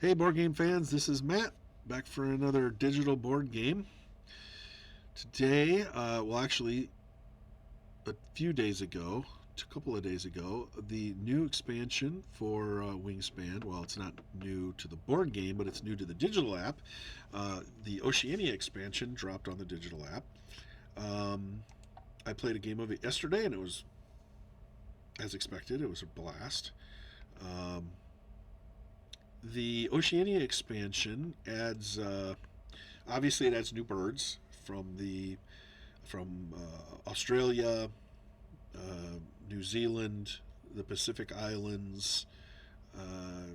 Hey, board game fans, this is Matt back for another digital board game. Today, actually, a few days ago, a couple of days ago, the new expansion for Wingspan. Well, it's not new to the board game, but it's new to the digital app. The Oceania expansion dropped on the digital app. Um, I played a game of it yesterday, and it was, as expected, it was a blast. Um, the Oceania expansion adds obviously it adds new birds from Australia, uh, New Zealand, the Pacific Islands. Uh,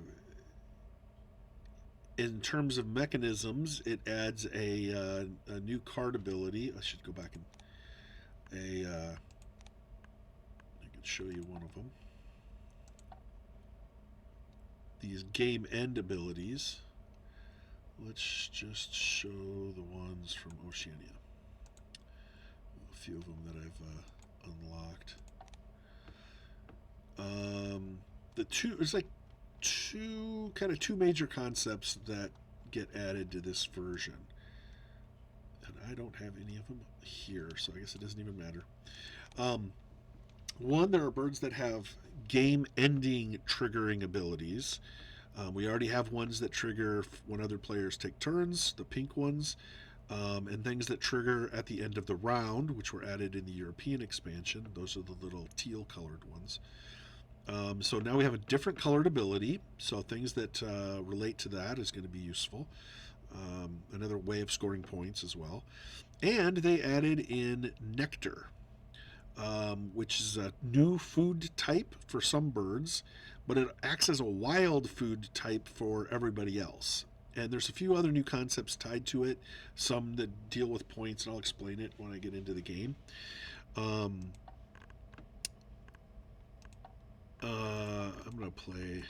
in terms of mechanisms, it adds a new card ability. I should go back and I can show you one of them. These game end abilities. Let's just show the ones from Oceania. A few of them that I've unlocked. The two There's like two major concepts that get added to this version, and I don't have any of them here, so I guess it doesn't even matter. Um, One, there are birds that have game-ending triggering abilities. We already have ones that trigger when other players take turns, the pink ones, and things that trigger at the end of the round, which were added in the European expansion. Those are the little teal-colored ones. So now we have a different colored ability. So things that relate to that is going to be useful. Another way of scoring points as well. And they added in nectar, which is a new food type for some birds, but it acts as a wild food type for everybody else. And there's a few other new concepts tied to it, some that deal with points, and I'll explain it when I get into the game. Um, I'm going to play.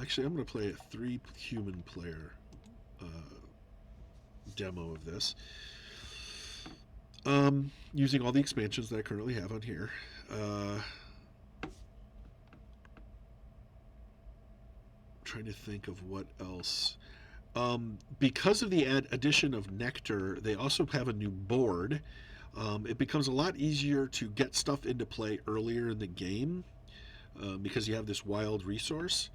Actually, I'm going to play a three human player uh, demo of this. Using all the expansions that I currently have on here. Trying to think of what else. Because of the addition of Nectar, they also have a new board. It becomes a lot easier to get stuff into play earlier in the game because you have this wild resource,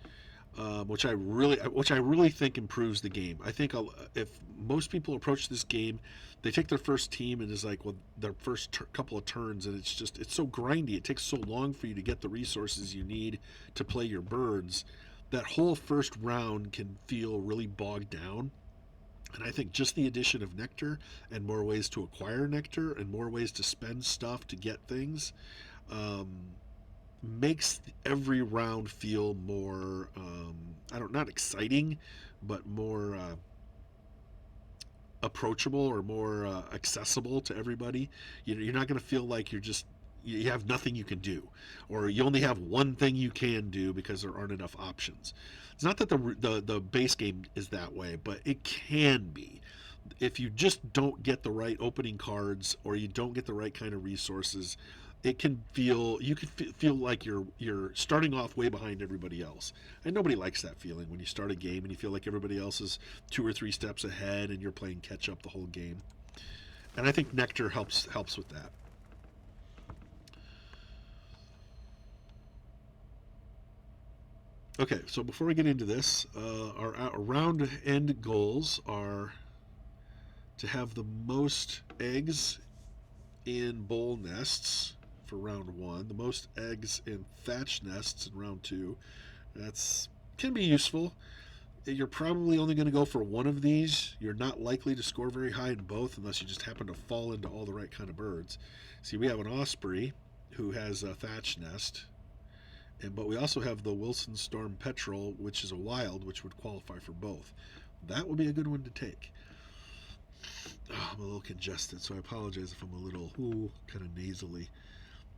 which I really think improves the game. I think if most people approach this game, they take their first team and is like, well, their first couple of turns, and it's so grindy. It takes so long for you to get the resources you need to play your birds. That whole first round can feel really bogged down. And I think just the addition of nectar and more ways to acquire nectar and more ways to spend stuff to get things um, makes every round feel more, I don't, not exciting, but more approachable or more accessible to everybody. You're not going to feel like you have nothing you can do, or you only have one thing you can do because there aren't enough options. It's not that the base game is that way, but it can be. If you just don't get the right opening cards or you don't get the right kind of resources, it can feel you could feel like you're starting off way behind everybody else, and nobody likes that feeling when you start a game and you feel like everybody else is 2 or 3 steps ahead and you're playing catch up the whole game. And I think Nectar helps with that. Okay, so before we get into this, our round end goals are to have the most eggs in bowl nests for round one, the most eggs in thatch nests in round two. That's can be useful. You're probably only going to go for one of these. You're not likely to score very high in both unless you just happen to fall into all the right kind of birds. See, we have an osprey who has a thatch nest, but we also have the Wilson Storm Petrel, which is a wild, which would qualify for both. That would be a good one to take. Oh, I'm a little congested, so I apologize if I'm a little kind of nasally.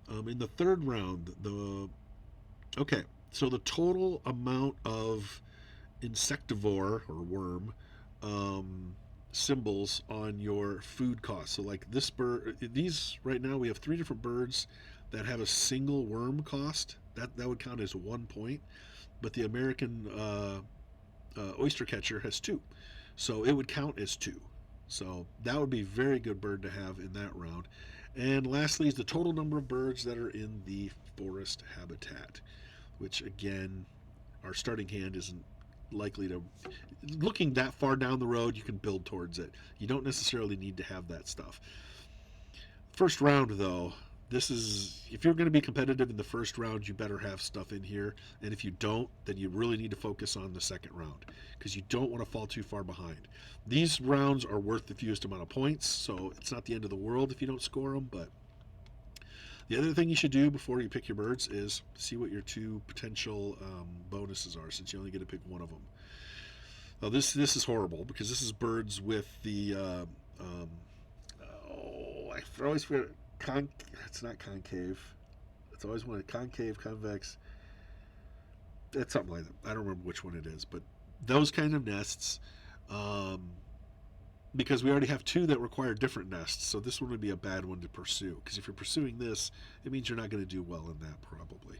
In the third round, okay, so the total amount of insectivore or worm symbols on your food cost. So like this bird, these right now we have 3 different birds that have a single worm cost. That would count as 1 point. but the American oyster catcher has 2. So it would count as 2. So that would be a very good bird to have in that round. And lastly is the total number of birds that are in the forest habitat, which again, our starting hand isn't likely to. Looking that far down the road, you can build towards it. You don't necessarily need to have that stuff. First round, though, this is, if you're going to be competitive in the first round, you better have stuff in here. And if you don't, then you really need to focus on the second round because you don't want to fall too far behind. These rounds are worth the fewest amount of points, so it's not the end of the world if you don't score them. But the other thing you should do before you pick your birds is see what your 2 potential bonuses are, since you only get to pick one of them. Now this is horrible because this is birds with the I always forget. It's not concave. It's always one concave, convex. It's something like that. I don't remember which one it is, but those kind of nests, because we already have 2 that require different nests, so this one would be a bad one to pursue. Because if you're pursuing this, it means you're not going to do well in that probably.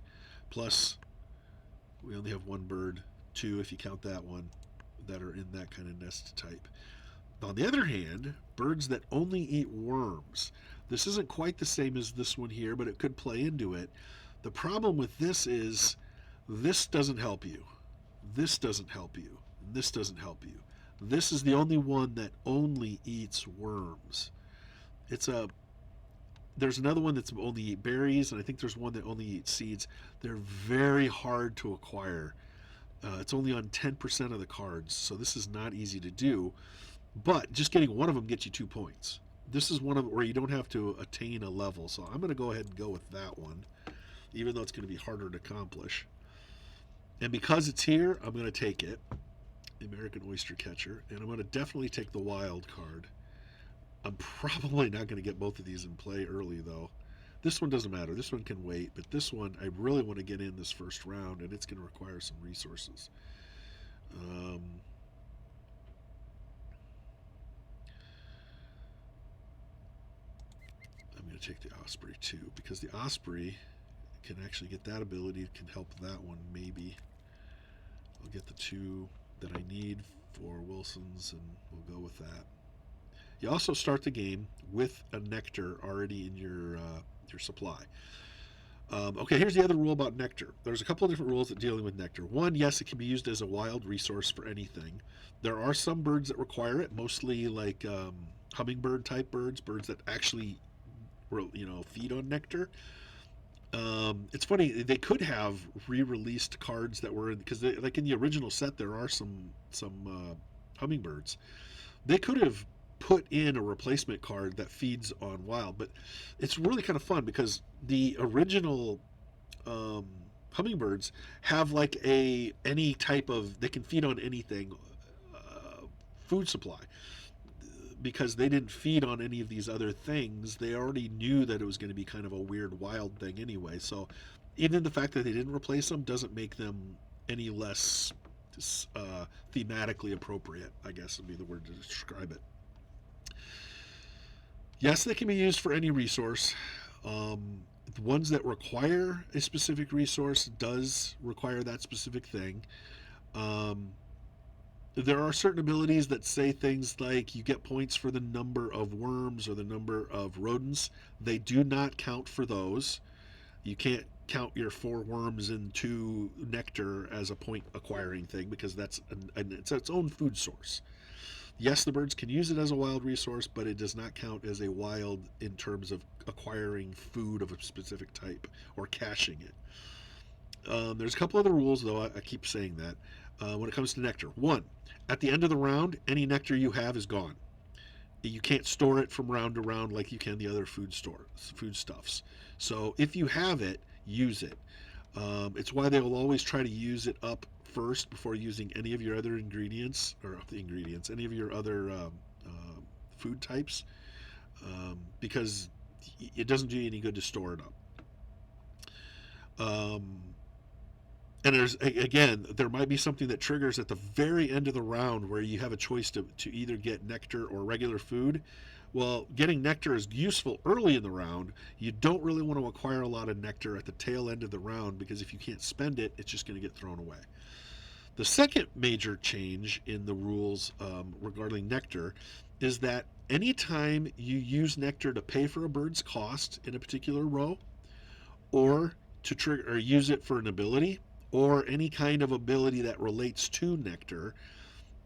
Plus, we only have 1 bird, 2 if you count that one, that are in that kind of nest type. On the other hand, birds that only eat worms. This isn't quite the same as this one here, but it could play into it. The problem with this is this doesn't help you. This doesn't help you. This doesn't help you. This is the only one that only eats worms. There's another one that's only eat berries, and I think there's one that only eats seeds. They're very hard to acquire. It's only on 10% of the cards, so this is not easy to do. But just getting one of them gets you 2 points. This is one of where you don't have to attain a level, so I'm going to go ahead and go with that one, even though it's going to be harder to accomplish. And because it's here, I'm going to take it, the American oyster catcher, and I'm going to definitely take the wild card. I'm probably not going to get both of these in play early, though. This one doesn't matter. This one can wait, but this one I really want to get in this first round, and it's going to require some resources. I'm going to take the osprey too, because the osprey can actually get that ability, can help that one maybe. I'll get the 2 that I need for Wilson's, and we'll go with that. You also start the game with a nectar already in your supply. Okay, here's the other rule about nectar. There's a couple of different rules that dealing with nectar. One, yes, it can be used as a wild resource for anything. There are some birds that require it, mostly like hummingbird type birds, birds that actually feed on nectar. It's funny, they could have re-released cards that were because like in the original set there are some hummingbirds. They could have put in a replacement card that feeds on wild, but it's really kind of fun because the original hummingbirds have like any type of, they can feed on anything, food supply. Because they didn't feed on any of these other things, they already knew that it was going to be kind of a weird wild thing anyway. So even the fact that they didn't replace them doesn't make them any less thematically appropriate, I guess would be the word to describe it. Yes, they can be used for any resource. The ones that require a specific resource does require that specific thing. There are certain abilities that say things like you get points for the number of worms or the number of rodents. They do not count for those. You can't count your 4 worms and 2 nectar as a point acquiring thing because it's its own food source. Yes, the birds can use it as a wild resource, but it does not count as a wild in terms of acquiring food of a specific type or caching it. There's a couple other rules, though. I keep saying that. When it comes to nectar. 1, at the end of the round, any nectar you have is gone. You can't store it from round to round like you can the other foodstuffs. So if you have it, use it. It's why they will always try to use it up first before using any of your other ingredients, any of your other food types, because it doesn't do you any good to store it up. And there might be something that triggers at the very end of the round where you have a choice to either get nectar or regular food. Well, getting nectar is useful early in the round. You don't really want to acquire a lot of nectar at the tail end of the round because if you can't spend it, it's just going to get thrown away. The second major change in the rules regarding nectar is that anytime you use nectar to pay for a bird's cost in a particular row, or to trigger or use it for an ability, or any kind of ability that relates to nectar,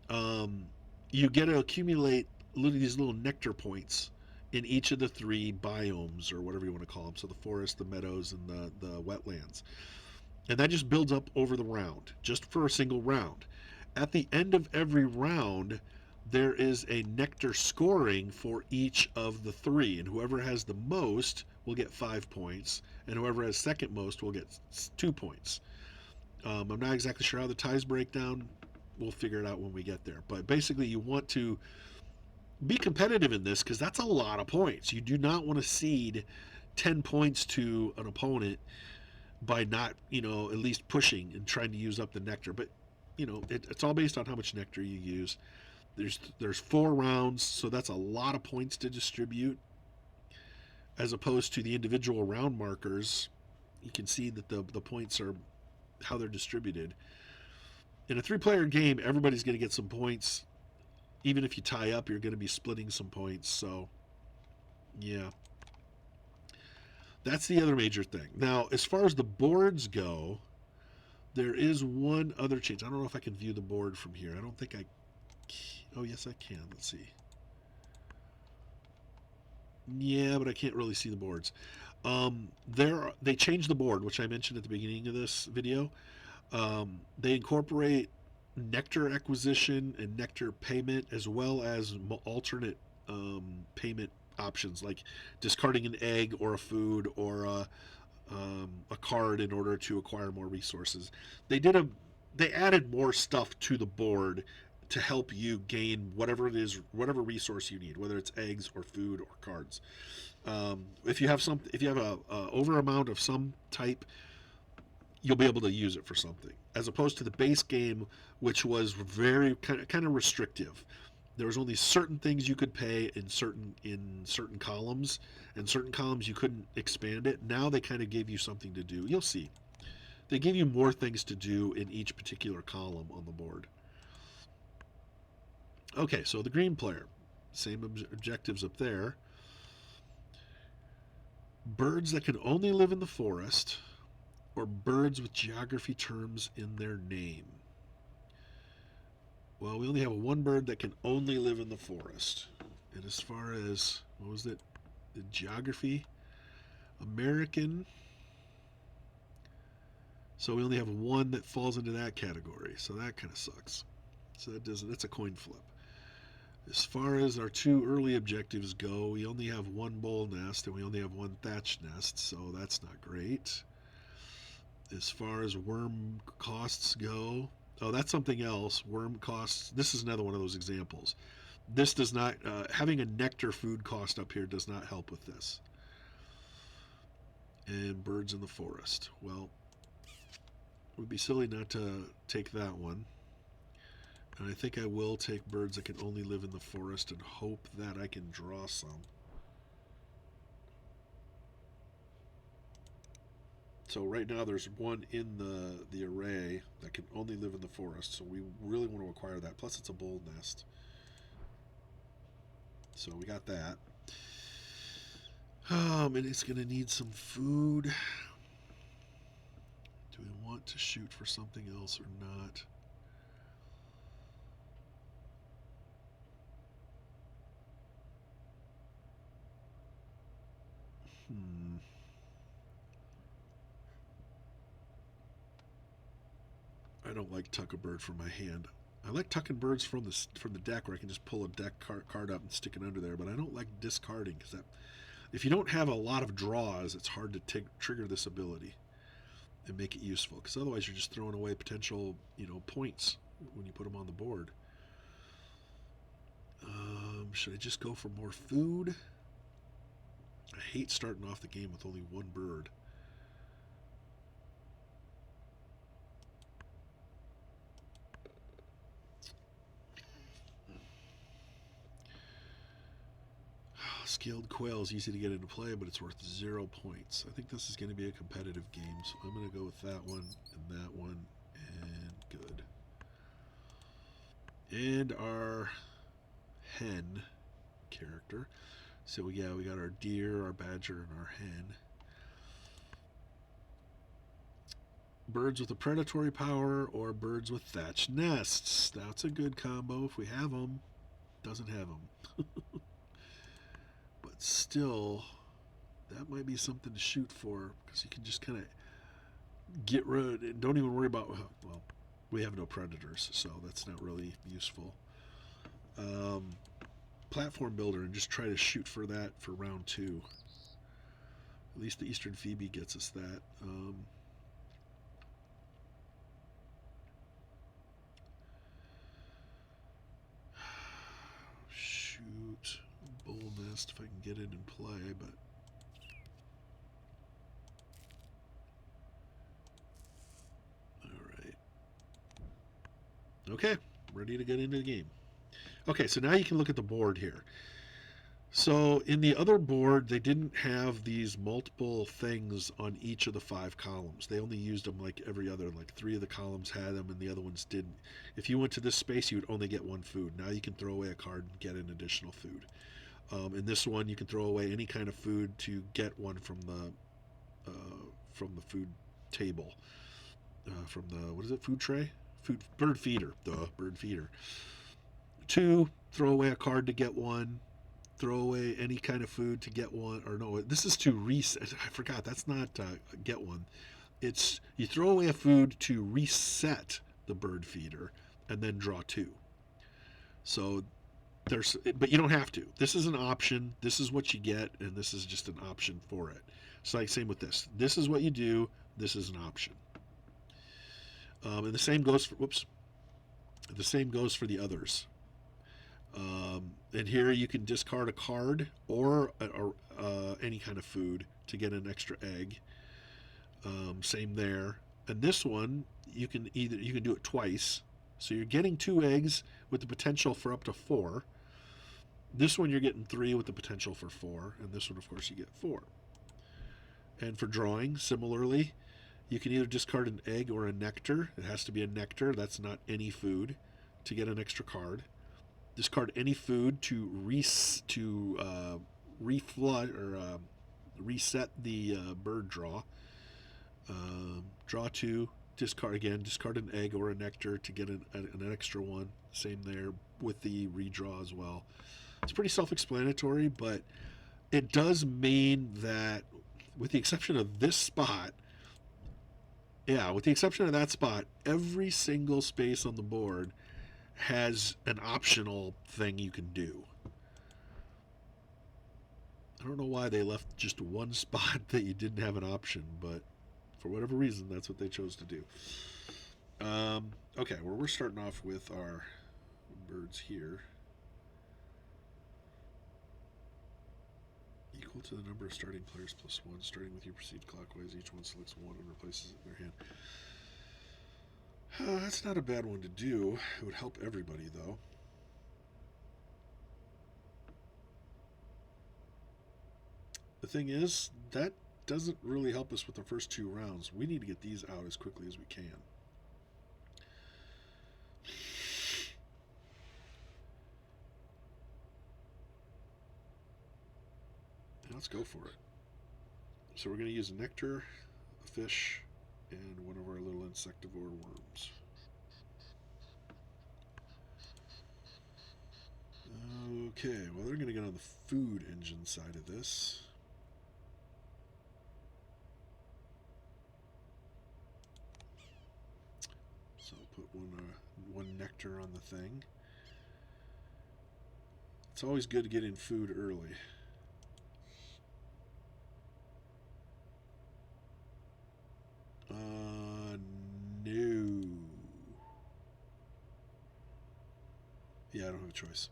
um, you get to accumulate these little nectar points in each of the three biomes, or whatever you want to call them. So the forest, the meadows, and the wetlands. And that just builds up over the round, just for a single round. At the end of every round, there is a nectar scoring for each of the three, and whoever has the most will get 5 points, and whoever has second most will get 2 points. I'm not exactly sure how the ties break down. We'll figure it out when we get there. But basically, you want to be competitive in this because that's a lot of points. You do not want to cede 10 points to an opponent by not, at least pushing and trying to use up the nectar. But, it's all based on how much nectar you use. There's 4 rounds, so that's a lot of points to distribute. As opposed to the individual round markers, you can see that the points are how they're distributed. In a 3-player game, everybody's going to get some points. Even if you tie up, you're going to be splitting some points. So, yeah. That's the other major thing. Now, as far as the boards go, there is one other change. I don't know if I can view the board from here. I don't think I can. Oh, yes, I can. Let's see. Yeah, but I can't really see the boards. They changed the board, which I mentioned at the beginning of this video. They incorporate nectar acquisition and nectar payment, as well as alternate payment options, like discarding an egg or a food or a card in order to acquire more resources. They added more stuff to the board to help you gain whatever it is, whatever resource you need, whether it's eggs or food or cards. If you have a over amount of some type, you'll be able to use it for something, as opposed to the base game, which was very kind of restrictive. There was only certain things you could pay in certain columns, and certain columns you couldn't expand it. Now they kind of gave you something to do. You'll see. They give you more things to do in each particular column on the board. Okay, so the green player, same objectives up there. Birds that can only live in the forest, or birds with geography terms in their name. Well, we only have one bird that can only live in the forest. And as far as, what was it? The geography? American. So we only have one that falls into that category. So that kind of sucks. So that's a coin flip. As far as our 2 early objectives go, we only have 1 bowl nest and we only have 1 thatch nest. So that's not great. As far as worm costs go, oh, that's something else. Worm costs. This is another one of those examples. This does not, having a nectar food cost up here does not help with this. And birds in the forest. Well, it would be silly not to take that one. And I think I will take birds that can only live in the forest and hope that I can draw some. So right now there's one in the array that can only live in the forest, so we really want to acquire that. Plus it's a bowl nest. So we got that. And it's going to need some food. Do we want to shoot for something else or not? I don't like tuck a bird from my hand. I like tucking birds from the deck, where I can just pull a deck card up and stick it under there. But I don't like discarding, because if you don't have a lot of draws, it's hard to trigger this ability and make it useful. Because otherwise, you're just throwing away potential points when you put them on the board. Should I just go for more food? I hate starting off the game with only 1 bird. Scaled quail is easy to get into play, but it's worth 0 points. I think this is going to be a competitive game, so I'm going to go with that one and that one, and good. And our hen character. So yeah, we got our deer, our badger, and our hen. Birds with a predatory power or birds with thatched nests. That's a good combo if we have them. Doesn't have them. But still, that might be something to shoot for, because you can just kind of get rid. Don't even worry about. Well, we have no predators, so that's not really useful. Platform builder, and just try to shoot for that for round 2. At least the Eastern Phoebe gets us that. Shoot, bull nest if I can get it in play, but all right. Okay, ready to get into the game. Okay, so now you can look at the board here. So in the other board, they didn't have these multiple things on each of the 5 columns. They only used them like every other, like 3 of the columns had them and the other ones didn't. If you went to this space, you would only get 1 food. Now you can throw away a card and get an additional food. In this one, you can throw away any kind of food to get one from the food table. From the, what is it, food tray? Bird feeder. The bird feeder. 2, throw away a card to get 1. Throw away any kind of food to get 1. Or no, this is to reset. I forgot, that's not get 1. It's you throw away a food to reset the bird feeder and then draw 2. So but you don't have to. This is an option. This is what you get, and this is just an option for it. It's like same with this. This is what you do. This is an option. And the same goes for The same goes for the others. And here you can discard a card or any kind of food to get an extra egg. Same there. And this one you can do it twice. So you're getting 2 eggs with the potential for up to 4. This one you're getting 3 with the potential for 4, and this one of course you get 4. And for drawing, similarly, you can either discard an egg or a nectar. It has to be a nectar. That's not any food to get an extra card. Discard any food to reflood or reset the bird draw. Draw 2. Discard an egg or a nectar to get an extra one. Same there with the redraw as well. It's pretty self-explanatory, but it does mean that, with the exception of this spot, with the exception of that spot, every single space on the board has an optional thing you can do. I don't know why they left just one spot that you didn't have an option, but for whatever reason, that's what they chose to do. Okay, well, we're starting off with our birds here. Equal to the number of starting players plus 1. Starting with you, proceed clockwise. Each one selects 1 and replaces it in their hand. That's not a bad one to do. It would help everybody, though. The thing is, that doesn't really help us with the first 2 rounds. We need to get these out as quickly as we can. Let's go for it. So we're going to use a nectar, a fish, and one of our little insectivore worms. Okay, well, they're going to get on the food engine side of this. So I'll put one nectar on the thing. It's always good to get in food early. No. Yeah, I don't have a choice.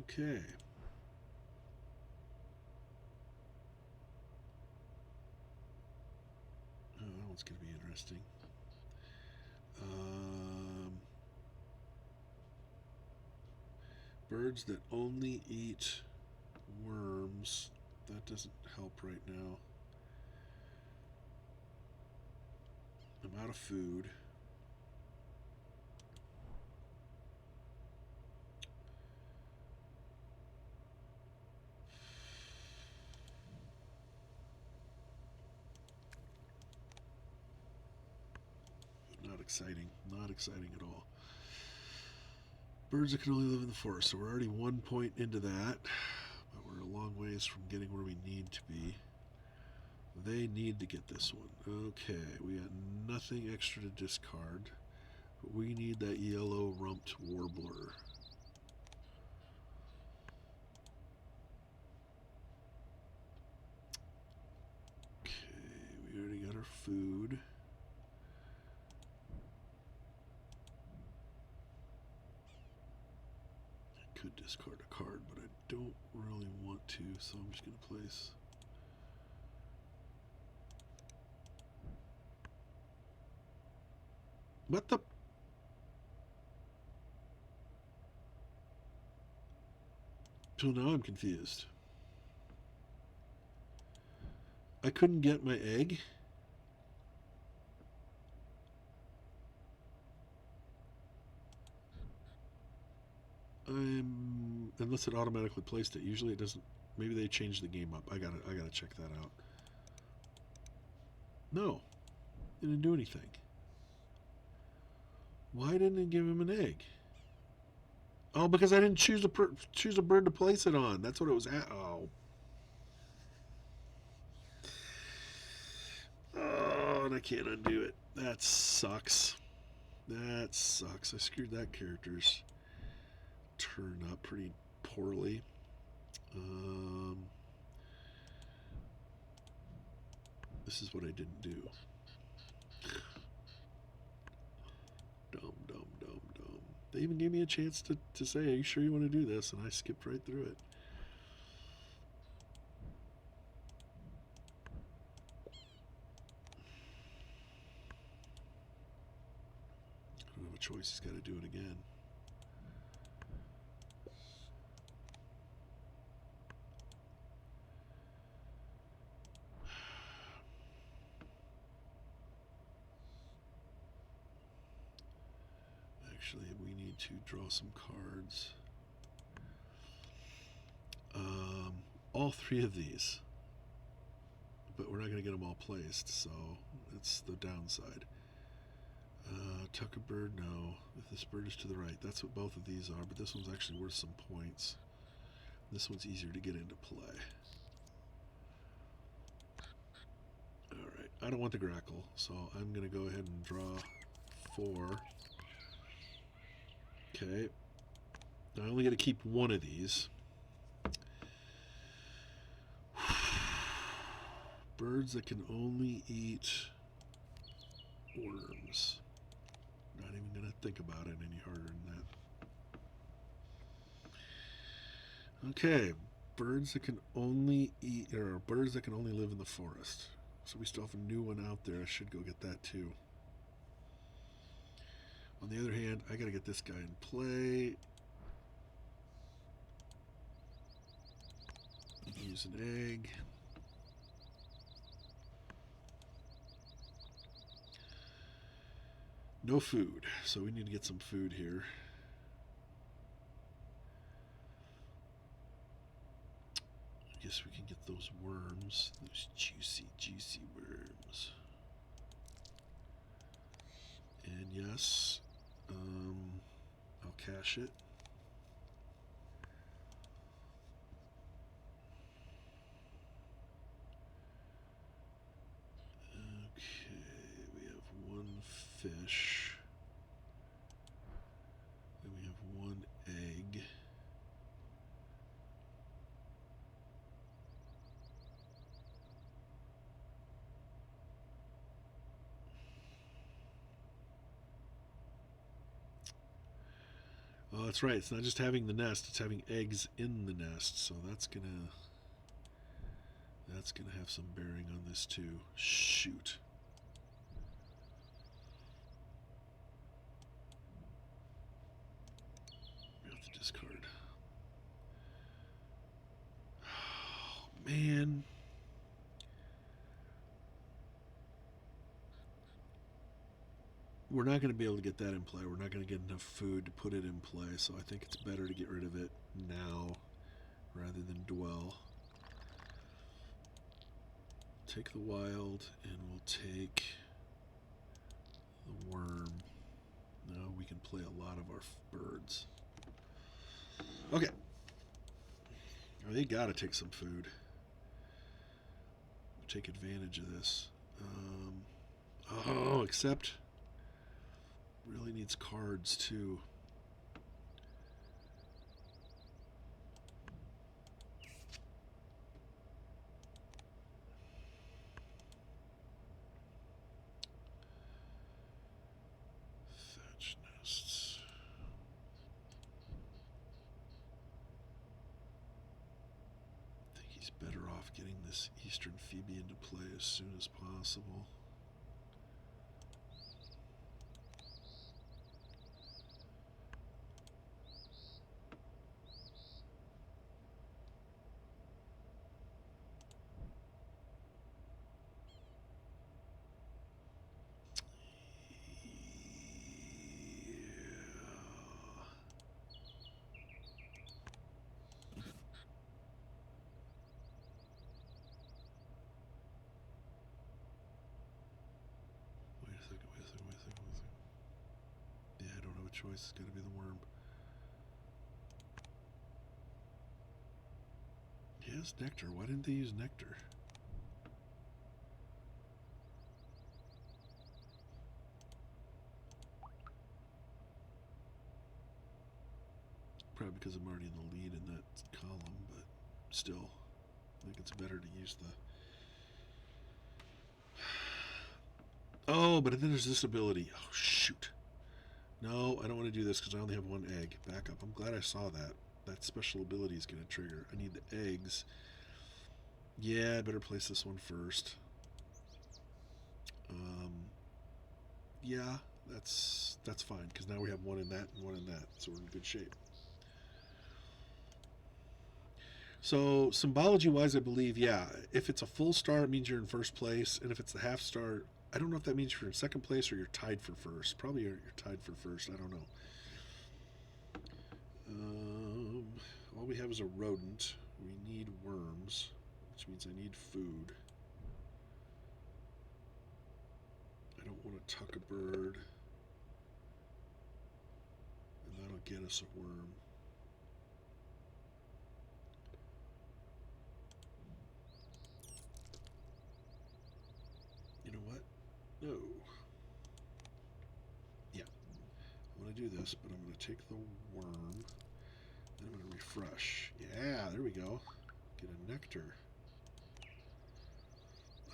Okay. Oh, that one's going to be interesting. Birds that only eat worms. That doesn't help right now. I'm out of food. Not exciting. Not exciting at all. Birds that can only live in the forest. So we're already 1 point into that. But we're a long ways from getting where we need to be. They need to get this one. Okay, we got nothing extra to discard. But we need that yellow rumped warbler. Okay, we already got our food. I could discard a card, but I don't really want to, so I'm just going to place... What the... So now I'm confused. I couldn't get my egg. Unless it automatically placed it. Usually it doesn't. Maybe they changed the game up. I gotta check that out. No, it didn't do anything. Why didn't it give him an egg? Oh, because I didn't choose a bird to place it on. That's what it was at. Oh. Oh, and I can't undo it. That sucks. That sucks. I screwed that character's turn up pretty poorly. This is what I didn't do. Dumb. They even gave me a chance to say, are you sure you want to do this? And I skipped right through it. I don't have a choice. He's got to do it again. Actually, we need to draw some cards. All three of these. But we're not going to get them all placed, so that's the downside. Tuck a bird, no. If this bird is to the right, that's what both of these are, but this one's actually worth some points. This one's easier to get into play. Alright, I don't want the grackle, so I'm going to go ahead and draw 4. Okay. I only get to keep one of these. Birds that can only eat worms. Not even going to think about it any harder than that. Okay. Birds that can only eat, or birds that can only live in the forest. So we still have a new one out there. I should go get that too. On the other hand, I got to get this guy in play. Use an egg. No food, so we need to get some food here. I guess we can get those worms, those juicy worms. And yes, I'll cache it. Okay, we have one fish. And we have one egg. Oh, that's right. It's not just having the nest, it's having eggs in the nest. So that's gonna have some bearing on this too. Shoot. We have to discard. we're not going to be able to get that in play. We're not going to get enough food to put it in play, so I think it's better to get rid of it now rather than dwell. Take the wild, and we'll take the worm. Now we can play a lot of our birds. Okay. Oh, they gotta take some food. Take advantage of this. Except really needs cards too. Thatch nests. I think he's better off getting this Eastern Phoebe into play as soon as possible. Yeah, I don't have a choice. It's got to be the worm. Yes, nectar. Why didn't they use nectar? Probably because I'm already in the lead in that column, but still, I think it's better to use the... Oh, but then there's this ability. Oh, shoot. No, I don't want to do this because I only have one egg. Back up. I'm glad I saw that. That special ability is going to trigger. I need the eggs. Yeah, I better place this one first. Yeah, that's fine because now we have one in that and one in that, so we're in good shape. So symbology-wise, I believe, yeah, if it's a full star, it means you're in first place, and if it's the half star, I don't know if that means you're in second place or you're tied for first. Probably you're tied for first. I don't know. All we have is a rodent. We need worms, which means I need food. I don't want to tuck a bird, and that'll get us a worm. You know what? No. Yeah. I'm going to do this, but I'm going to take the worm, and I'm going to refresh. Yeah, there we go. Get a nectar.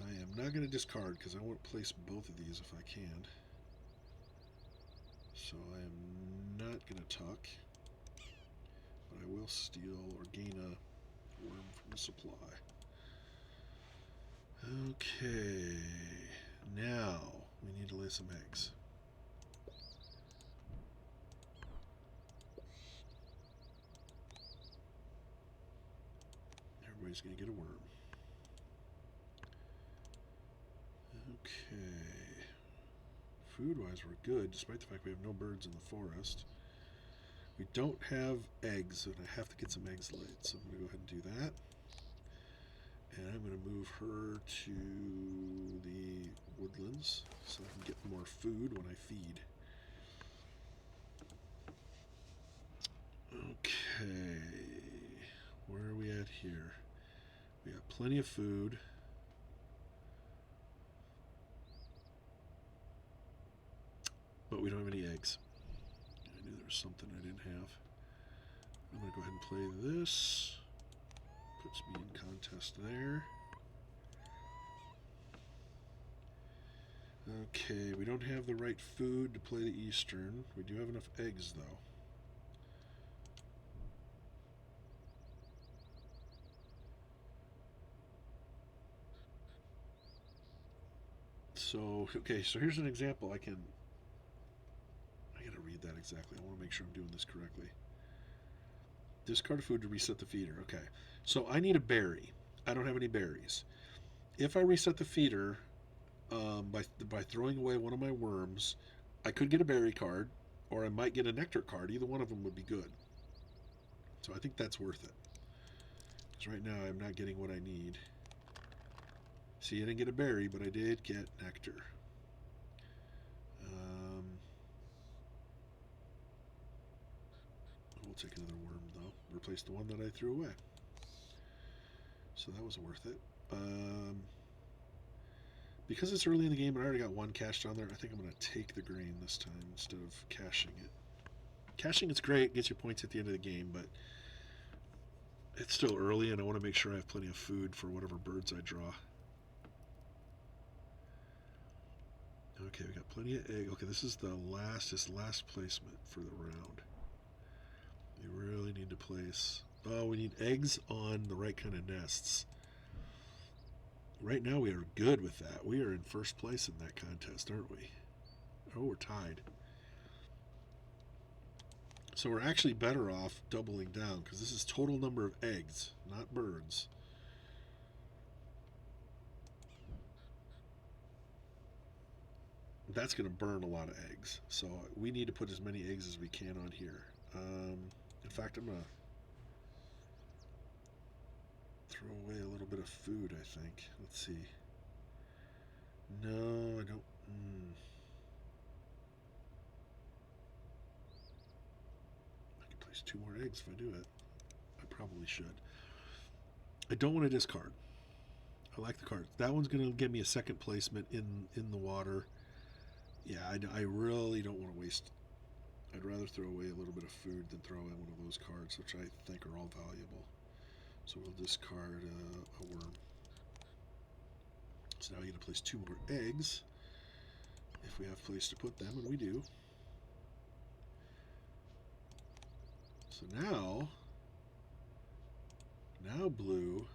I am not going to discard because I want to place both of these if I can. So I am not going to tuck, but I will steal or gain a worm from the supply. Okay, now we need to lay some eggs. Everybody's going to get a worm. Okay. Food-wise, we're good, despite the fact we have no birds in the forest. We don't have eggs, and I have to get some eggs laid, so I'm going to go ahead and do that. And I'm going to move her to the woodlands so I can get more food when I feed. Okay. Where are we at here? We got plenty of food. But we don't have any eggs. I knew there was something I didn't have. I'm going to go ahead and play this. Puts me in contest there. Okay, we don't have the right food to play the Eastern. We do have enough eggs, though. So, okay, so here's an example. I gotta read that exactly. I want to make sure I'm doing this correctly. Discard food to reset the feeder. Okay, so I need a berry. I don't have any berries. If I reset the feeder by throwing away one of my worms, I could get a berry card, or I might get a nectar card. Either one of them would be good. So I think that's worth it. Because right now I'm not getting what I need. See, I didn't get a berry, but I did get nectar. We'll take another worm, though. Replace the one that I threw away. So that was worth it. Because it's early in the game and I already got one cashed on there, I think I'm going to take the grain this time instead of cashing it. Cashing it's great, gets you points at the end of the game, but it's still early and I want to make sure I have plenty of food for whatever birds I draw. Okay, we got plenty of egg. Okay, this is the last placement for the round. We really need to place... Oh, we need eggs on the right kind of nests. Right now we are good with that. We are in first place in that contest, aren't we? Oh, we're tied. So we're actually better off doubling down because this is total number of eggs, not birds. That's going to burn a lot of eggs. So we need to put as many eggs as we can on here. In fact, I'm going to throw away a little bit of food, I think. Let's see. No, I don't. I can place 2 more eggs if I do it. I probably should. I don't want to discard. I like the card. That one's going to give me a second placement in the water. Yeah, I really don't want to waste. I'd rather throw away a little bit of food than throw away one of those cards, which I think are all valuable. So we'll discard a worm. So now we get to place 2 more eggs. If we have a place to put them, and we do. So now blue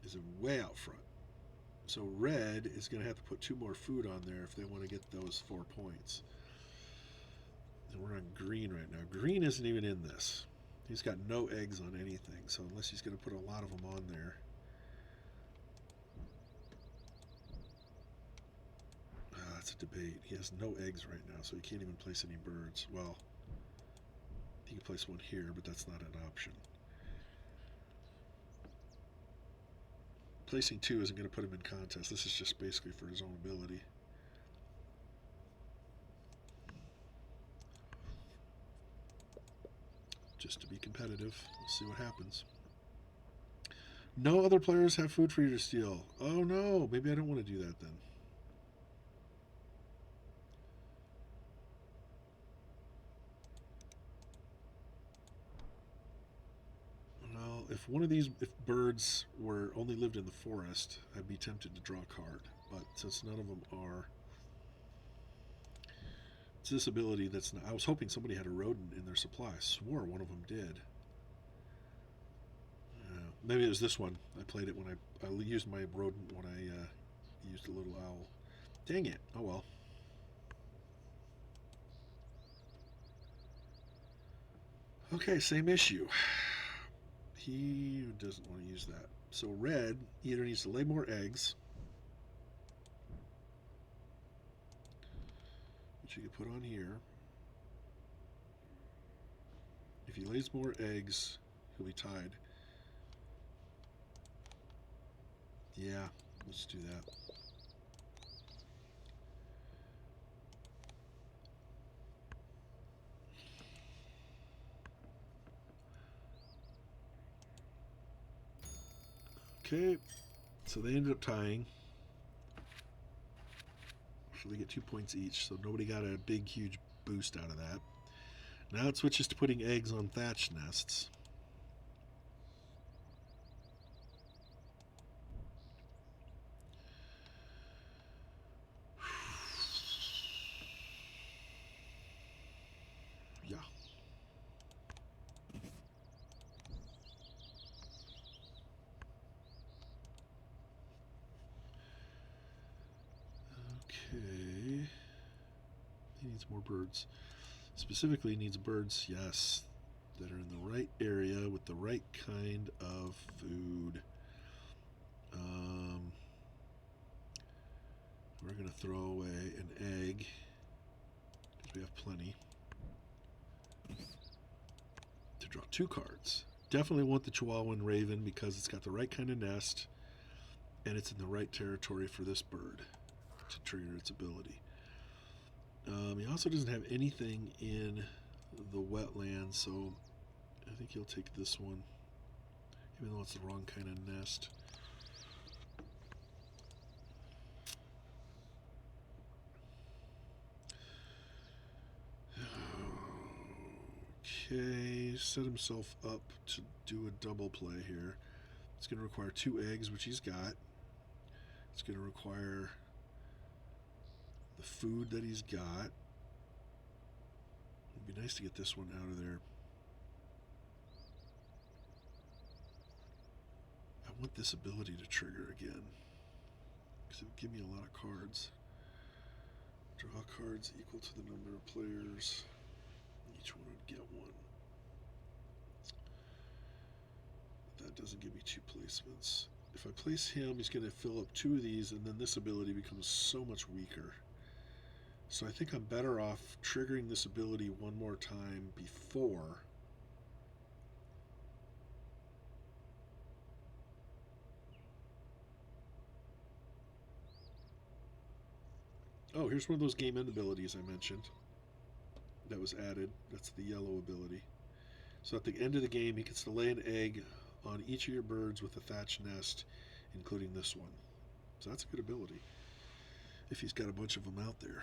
is way out front. So red is going to have to put 2 more food on there if they want to get those 4 points. And we're on green right now. Green isn't even in this. He's got no eggs on anything, so unless he's going to put a lot of them on there. That's a debate. He has no eggs right now, so he can't even place any birds. Well, he can place one here, but that's not an option. Placing 2 isn't going to put him in contest. This is just basically for his own ability. Just to be competitive. We'll see what happens. No other players have food for you to steal. Oh no, maybe I don't want to do that then. Well, if one of these, if birds were only lived in the forest, I'd be tempted to draw a card. But since none of them are, it's this ability that's not, I was hoping somebody had a rodent in their supply. I swore one of them did. Maybe it was this one. I played it when I used my rodent when I used a little owl. Dang it. Oh well. Okay, same issue. He doesn't want to use that. So red either needs to lay more eggs, which you can put on here. If he lays more eggs, he'll be tied. Yeah, let's do that. Okay, so they ended up tying. So they get 2 points each, so nobody got a big, huge boost out of that. Now it switches to putting eggs on thatch nests. Yeah. Okay. He needs more birds. Specifically needs birds, yes, that are in the right area with the right kind of food. We're going to throw away an egg. We have plenty to draw 2 cards. Definitely want the Chihuahuan Raven because it's got the right kind of nest and it's in the right territory for this bird to trigger its ability. He also doesn't have anything in the wetlands, so I think he'll take this one, even though it's the wrong kind of nest. Okay, set himself up to do a double play here. It's going to require 2 eggs, which he's got. It's going to require the food that he's got. It'd be nice to get this one out of there. I want this ability to trigger again, because it would give me a lot of cards. Draw cards equal to the number of players. Each one would get 1. That doesn't give me 2 placements. If I place him, he's going to fill up 2 of these, and then this ability becomes so much weaker. So I think I'm better off triggering this ability one more time before oh, here's one of those game end abilities I mentioned that was added. That's the yellow ability. So at the end of the game, he gets to lay an egg on each of your birds with a thatched nest, including this one. So that's a good ability if he's got a bunch of them out there.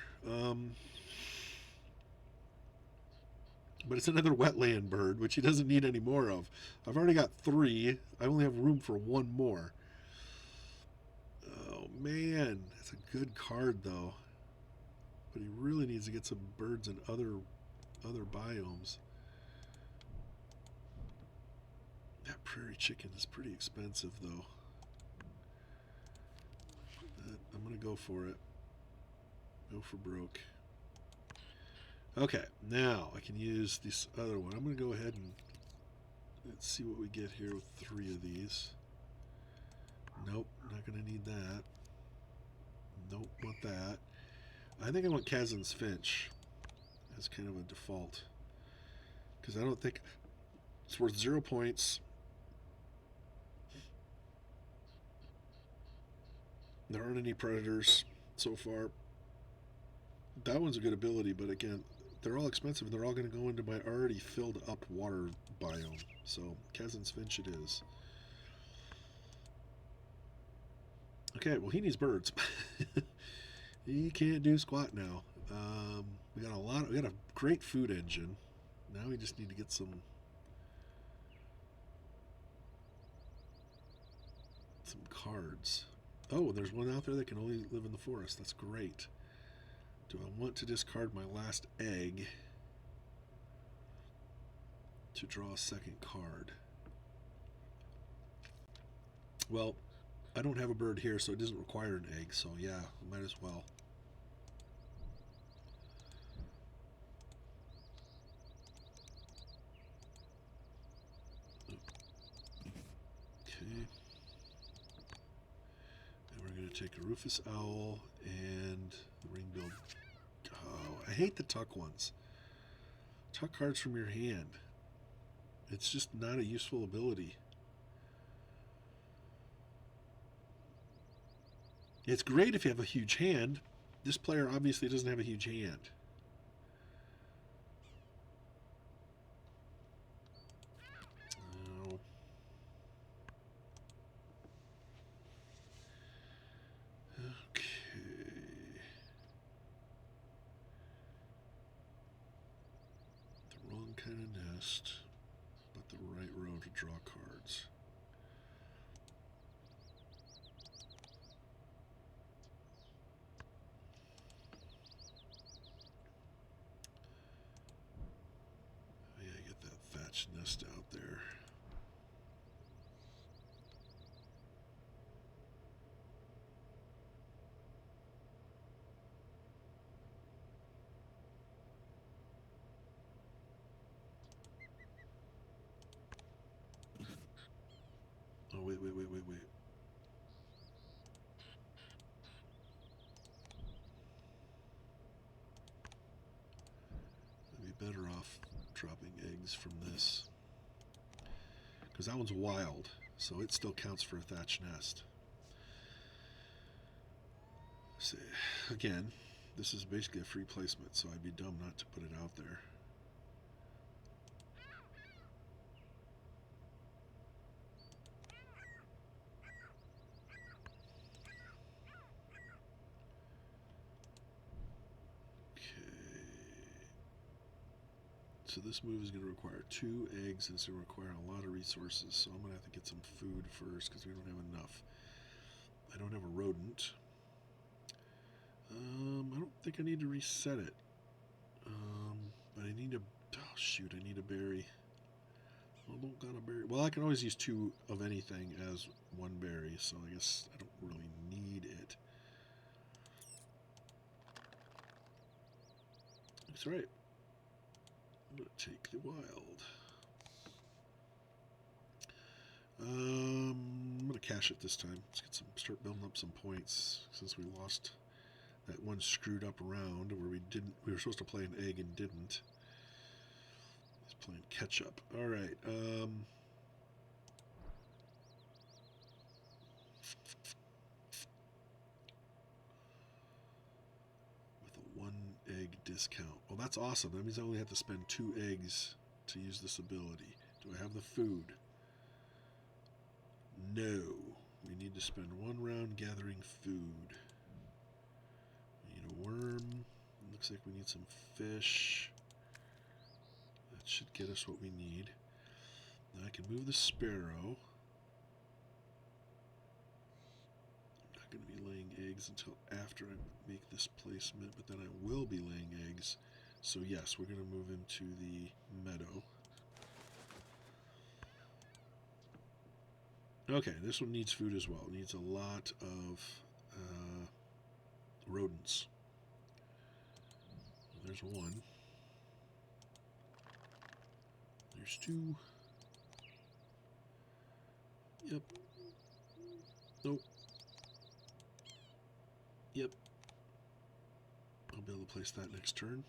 But it's another wetland bird, which he doesn't need any more of. I've already got 3. I only have room for 1 more. Oh man, that's a good card though. But he really needs to get some birds in other biomes. That prairie chicken is pretty expensive though. I'm gonna go for it. Go for broke. Okay, now I can use this other one. I'm gonna go ahead and let's see what we get here with 3 of these. Nope, not gonna need that. Nope, want that. I think I want Kazan's Finch as kind of a default, because I don't think it's worth 0 points. There aren't any predators so far. That one's a good ability, but again, they're all expensive and they're all going to go into my already filled up water biome. So Kazan's Finch it is. Okay, well he needs birds. He can't do squat now. We got a great food engine. Now we just need to get some cards. Oh, there's one out there that can only live in the forest. That's great. Do I want to discard my last egg to draw a second card? Well, I don't have a bird here, so it doesn't require an egg, so yeah, might as well. Okay. And we're going to take a Rufus Owl and the Ring-billed. Oh, I hate the tuck ones. Tuck cards from your hand. It's just not a useful ability. It's great if you have a huge hand. This player obviously doesn't have a huge hand. Oh. Okay. The wrong kind of nest, but the right row to draw cards. Nest out there. Oh, wait. dropping eggs from this. Because that one's wild, so it still counts for a thatched nest. So, again, this is basically a free placement, so I'd be dumb not to put it out there. So this move is going to require 2 eggs, and it's going to require a lot of resources. So I'm going to have to get some food first because we don't have enough. I don't have a rodent. I don't think I need to reset it. But I need a... Oh, shoot, I need a berry. I don't got a berry. Well, I can always use 2 of anything as 1 berry, so I guess I don't really need it. That's right. I'm going to take the wild. I'm going to cash it this time. Let's get start building up some points since we lost that one screwed up round where we were supposed to play an egg and didn't. He's playing catch up. All right. With a 1 egg discount. Well, that's awesome. That means I only have to spend 2 eggs to use this ability. Do I have the food? No. We need to spend 1 round gathering food. We need a worm. Looks like we need some fish. That should get us what we need. Now I can move the sparrow. I'm not going to be laying eggs until after I make this placement, but then I will be laying eggs. So yes, we're going to move into the meadow. Okay, this one needs food as well. It needs a lot of rodents. There's 1. There's 2. Yep. Nope. Yep. I'll be able to place that next turn.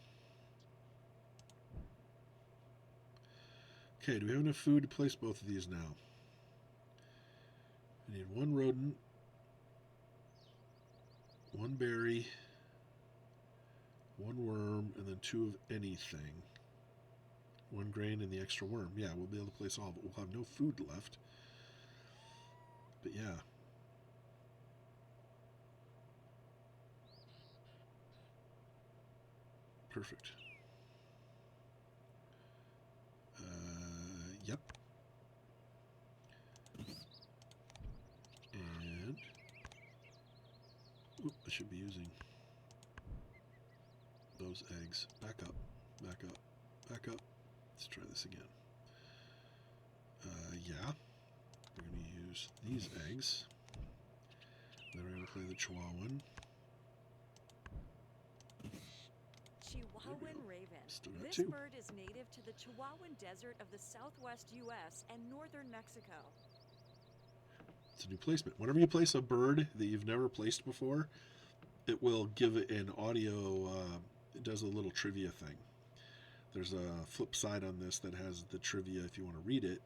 Okay, do we have enough food to place both of these now? I need 1 rodent, 1 berry, 1 worm, and then 2 of anything. 1 grain and the extra worm. Yeah, we'll be able to place all of it. We'll have no food left. But yeah. Perfect. Yep. And I should be using those eggs. Back up, back up, back up. Let's try this again. Yeah. We're going to use these eggs. Then we're going to play the Chihuahuan. Chihuahuan raven. This 2. bird is native to the Chihuahuan Desert of the southwest U.S. and northern Mexico. It's a new placement. Whenever you place a bird that you've never placed before, it will give it an audio, it does a little trivia thing. There's a flip side on this that has the trivia if you want to read it,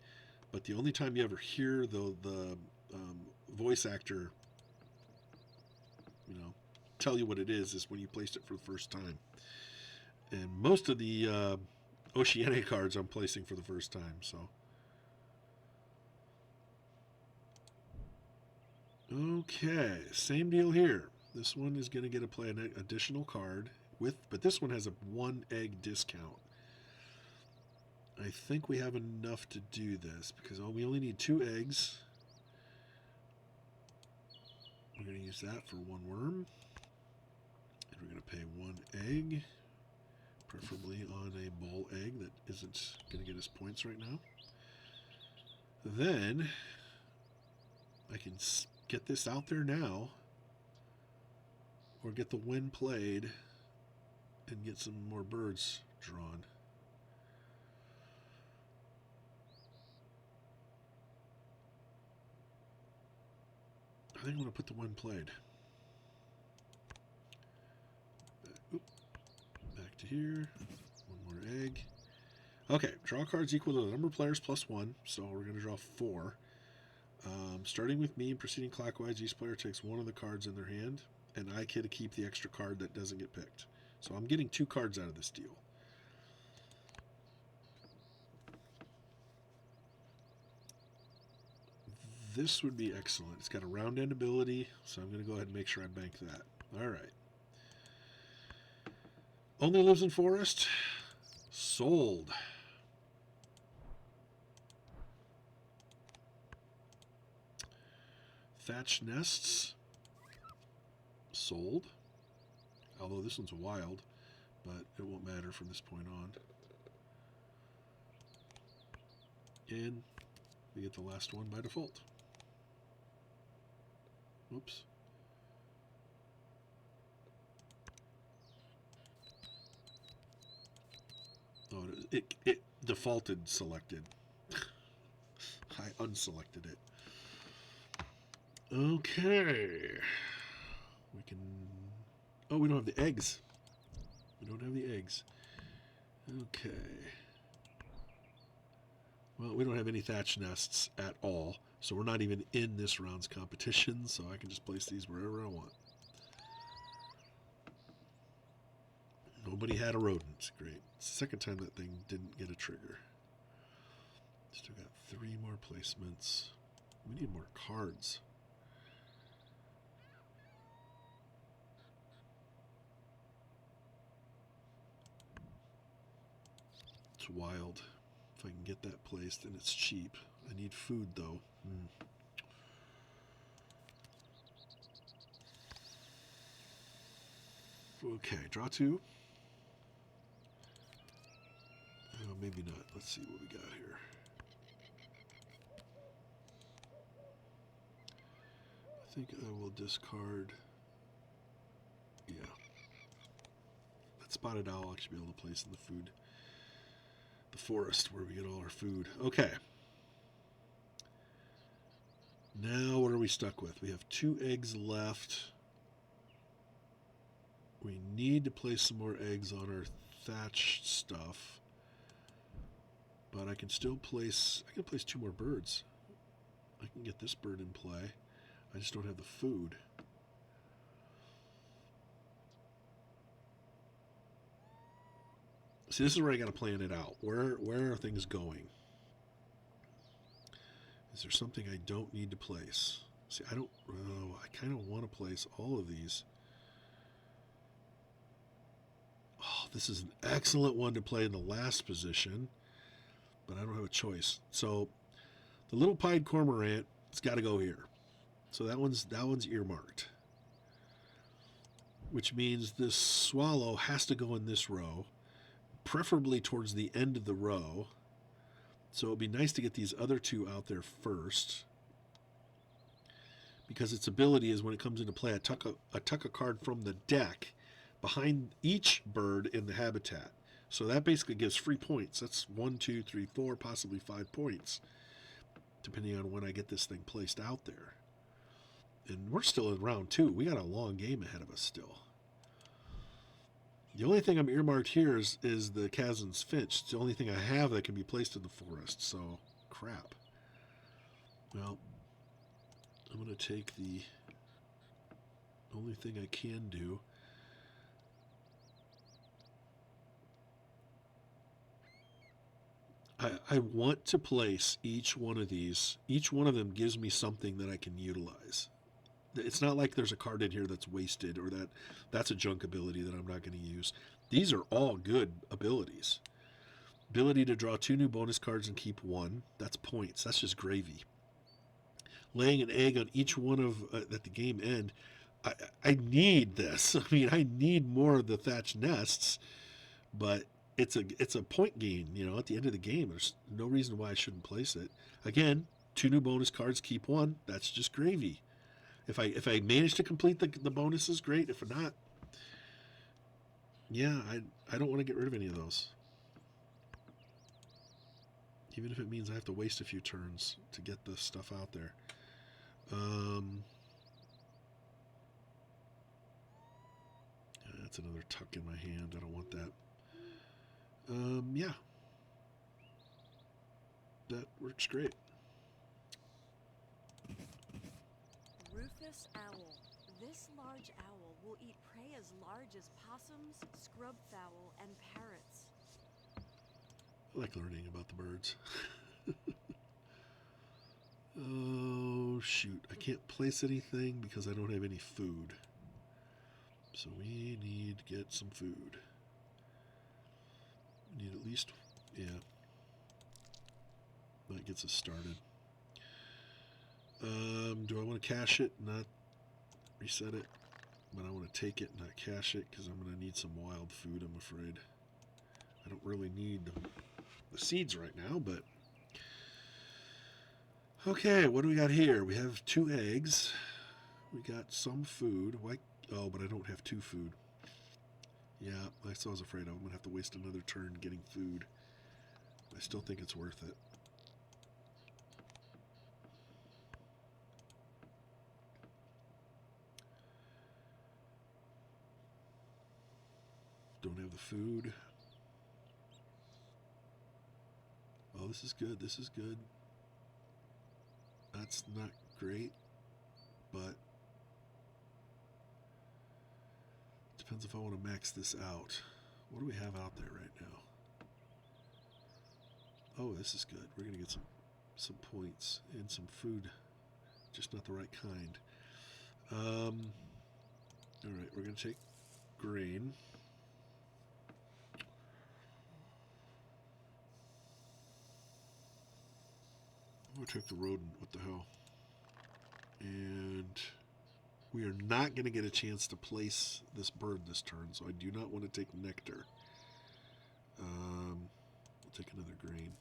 but the only time you ever hear the voice actor, tell you what it is when you placed it for the first time. And most of the Oceania cards I'm placing for the first time, so. Okay, same deal here. This one is going to get to play an additional card but this one has a 1 egg discount. I think we have enough to do this because we only need 2 eggs. We're going to use that for 1 worm. And we're going to pay 1 egg, preferably on a bull egg that isn't going to get us points right now. Then I can get this out there now, or get the win played and get some more birds drawn. I think I'm going to put the win played. Back to here. 1 more egg. Okay, draw cards equal to the number of players plus 1, so we're going to draw 4. Starting with me and proceeding clockwise, each player takes one of the cards in their hand, and I get to keep the extra card that doesn't get picked. So I'm getting 2 cards out of this deal. This would be excellent. It's got a round end ability, so I'm going to go ahead and make sure I bank that. All right. Only lives in forest. Sold. Thatch nests. Sold. Although this one's wild, but it won't matter from this point on. And we get the last one by default. Whoops. Oh, it defaulted selected. I unselected it. Okay. We can... Oh, we don't have the eggs. We don't have the eggs. Okay. Well, we don't have any thatch nests at all, so we're not even in this round's competition, so I can just place these wherever I want. Nobody had a rodent. Great. It's the second time that thing didn't get a trigger. Still got 3 more placements. We need more cards. It's wild. If I can get that placed, and it's cheap. I need food, though. Okay, draw 2. Oh, maybe not. Let's see what we got here. I think I will discard... Yeah. That spotted owl I'll actually be able to place in the food. The forest where we get all our food. Okay. Now what are we stuck with? We have 2 eggs left. We need to place some more eggs on our thatch stuff. But I can still place... I can place 2 more birds. I can get this bird in play. I just don't have the food. See, this is where I got to plan it out. Where are things going? Is there something I don't need to place? See, I don't... Oh, I kind of want to place all of these. Oh, this is an excellent one to play in the last position, but I don't have a choice. So the little pied cormorant has got to go here. So that one's earmarked, which means this swallow has to go in this row, preferably towards the end of the row. So it'd be nice to get these other 2 out there first, because its ability is when it comes into play, I tuck a card from the deck behind each bird in the habitat. So that basically gives free points. That's 1, 2, 3, 4, possibly 5 points, depending on when I get this thing placed out there. And we're still in round 2. We got a long game ahead of us still. The only thing I'm earmarked here is the Kazan's finch. It's the only thing I have that can be placed in the forest, so crap. Well, I'm going to take the only thing I can do. I want to place each one of these. Each one of them gives me something that I can utilize. It's not like there's a card in here that's wasted or that's a junk ability that I'm not going to use. These are all good abilities. Ability to draw 2 new bonus cards and keep 1. That's points. That's just gravy. Laying an egg on each one of at the game end. I need this. I mean, I need more of the thatch nests, but it's a point gain. At the end of the game, there's no reason why I shouldn't place it. Again, 2 new bonus cards, keep 1. That's just gravy. If I manage to complete the bonuses, great. If not, yeah, I don't want to get rid of any of those. Even if it means I have to waste a few turns to get the stuff out there. That's another tuck in my hand. I don't want that. Yeah. that works great. Rufous owl. This large owl will eat prey as large as possums, scrub fowl, and parrots. I like learning about the birds. Oh, shoot. I can't place anything because I don't have any food. So we need to get some food. We need at least, yeah. That gets us started. Do I want to cache it, not reset it? But I want to take it, not cache it, because I'm going to need some wild food, I'm afraid. I don't really need the seeds right now, but... Okay, what do we got here? We have 2 eggs. We got some food. Why? Oh, but I don't have 2 food. Yeah, that's what I was afraid of. I'm going to have to waste another turn getting food. I still think it's worth it. Don't have the food. Oh, this is good. This is good. That's not great, but depends if I want to max this out. What do we have out there right now? Oh, this is good. We're going to get some points and some food, just not the right kind. All right, we're going to take grain. I'm going to take the rodent. What the hell? And we are not going to get a chance to place this bird this turn, so I do not want to take nectar. We'll take another grain.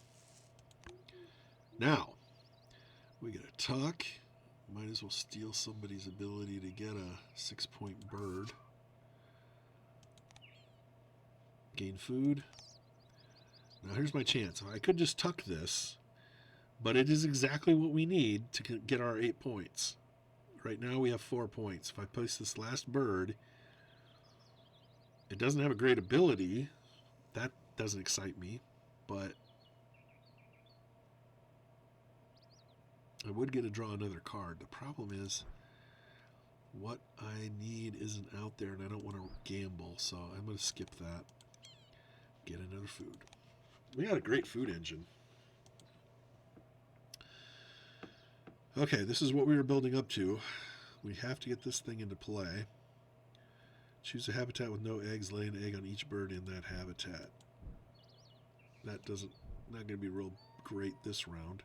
Now, we get a tuck. Might as well steal somebody's ability to get a 6-point bird. Gain food. Now here's my chance. I could just tuck this, but it is exactly what we need to get our 8 points. Right now we have 4 points. If I place this last bird, it doesn't have a great ability. That doesn't excite me, but I would get to draw another card. The problem is what I need isn't out there, and I don't want to gamble, so I'm going to skip that. Get another food. We got a great food engine. Okay, this is what we were building up to. We have to get this thing into play. Choose a habitat with no eggs. Lay an egg on each bird in that habitat. That not going to be real great this round.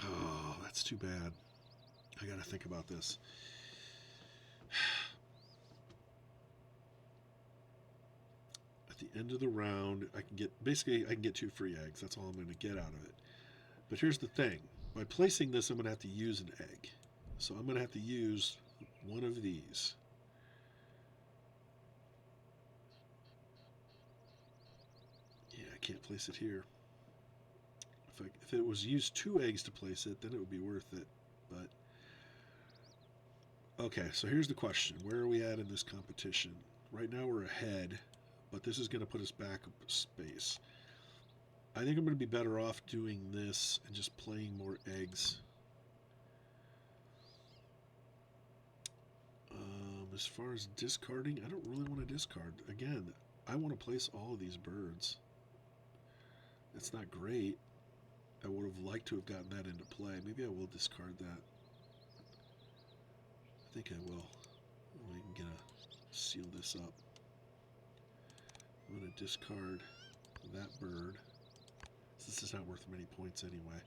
Oh, that's too bad. I got to think about this. At the end of the round, I can get 2 free eggs. That's all I'm going to get out of it. But here's the thing. By placing this, I'm going to have to use an egg. So I'm going to have to use one of these. Yeah, I can't place it here. If it was used 2 eggs to place it, then it would be worth it. But okay, so here's the question. Where are we at in this competition? Right now we're ahead, but this is going to put us back a space. I think I'm going to be better off doing this and just playing more eggs. As far as discarding, I don't really want to discard. Again, I want to place all of these birds. It's not great. I would have liked to have gotten that into play. Maybe I will discard that. I think I will. I'm going to seal this up. I'm going to discard that bird. This is not worth many points anyway.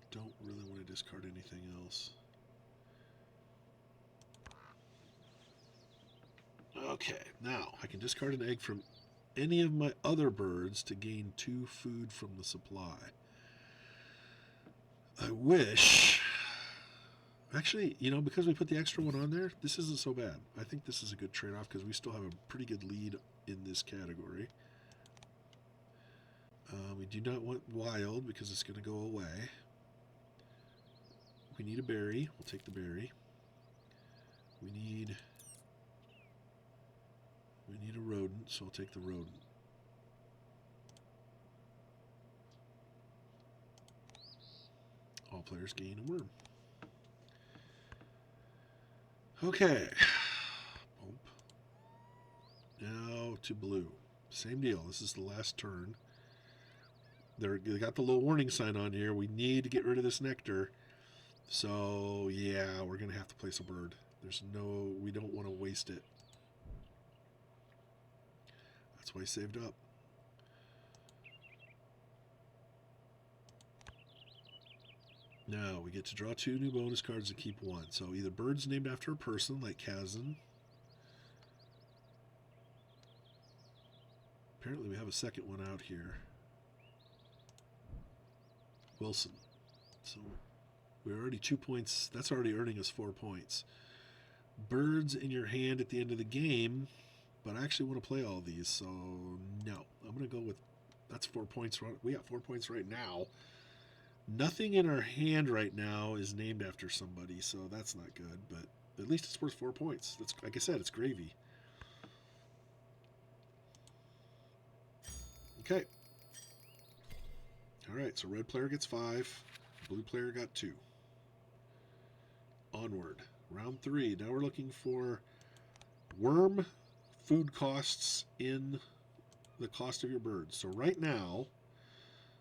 I don't really want to discard anything else. Okay, now I can discard an egg from any of my other birds to gain 2 food from the supply. I wish... Actually, because we put the extra one on there, this isn't so bad. I think this is a good trade-off because we still have a pretty good lead in this category. We do not want wild because it's going to go away. We need a berry. We'll take the berry. We need a rodent, so I'll take the rodent. All players gain a worm. Okay. Bump. Now to blue. Same deal. This is the last turn. They got the little warning sign on here. We need to get rid of this nectar. So, yeah, we're going to have to place a bird. We don't want to waste it. That's why I saved up. Now, we get to draw 2 new bonus cards and keep 1. So, either birds named after a person, like Kazan. Apparently, we have a second one out here. Wilson. So, we're already 2 points. That's already earning us 4 points. Birds in your hand at the end of the game, but I actually want to play all these, so no. I'm going to go with, that's 4 points. We got 4 points right now. Nothing in our hand right now is named after somebody, so that's not good, but at least it's worth 4 points. That's, like I said, it's gravy. Okay. All right, so red player gets 5. Blue player got 2. Onward. Round 3. Now we're looking for worm food costs in the cost of your birds. So right now,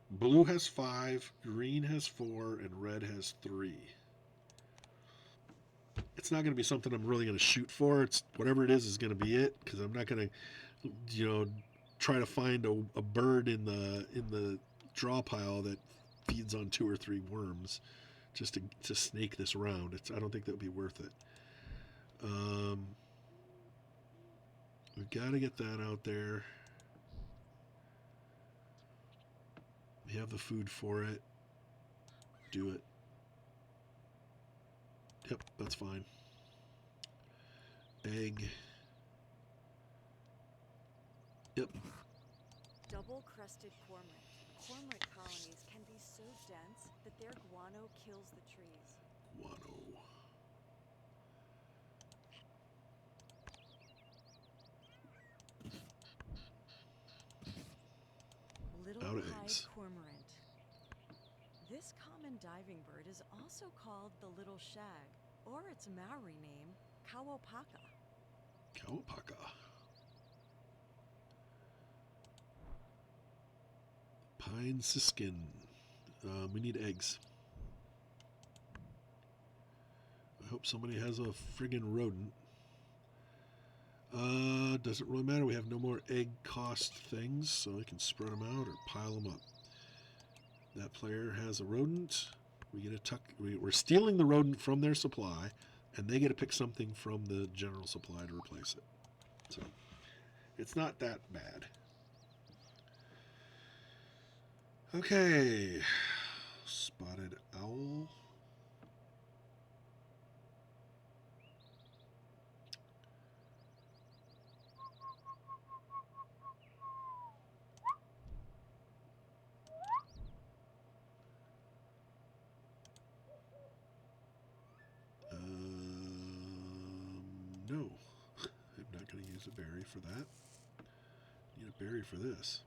blue has 5, green has 4, and red has 3. It's not going to be something I'm really going to shoot for. It's whatever it is going to be it, because I'm not going to, try to find a bird in the draw pile that feeds on 2 or 3 worms just to snake this around. I don't think that would be worth it. We've got to get that out there. We have the food for it. Do it. Yep, that's fine. Egg. Yep. Double-crested cormorant. Cormorant colonies can be so dense that their guano kills the trees. Guano. Little-pied cormorant. This common diving bird is also called the little shag, or its Maori name, kawapaka. Kawapaka. Pine siskin. We need eggs. I hope somebody has a friggin' rodent. Doesn't really matter. We have no more egg cost things, so I can spread them out or pile them up. That player has a rodent. We get a tuck. We're stealing the rodent from their supply, and they get to pick something from the general supply to replace it. So it's not that bad. Okay, spotted owl. No, I'm not going to use a berry for that. Need a berry for this.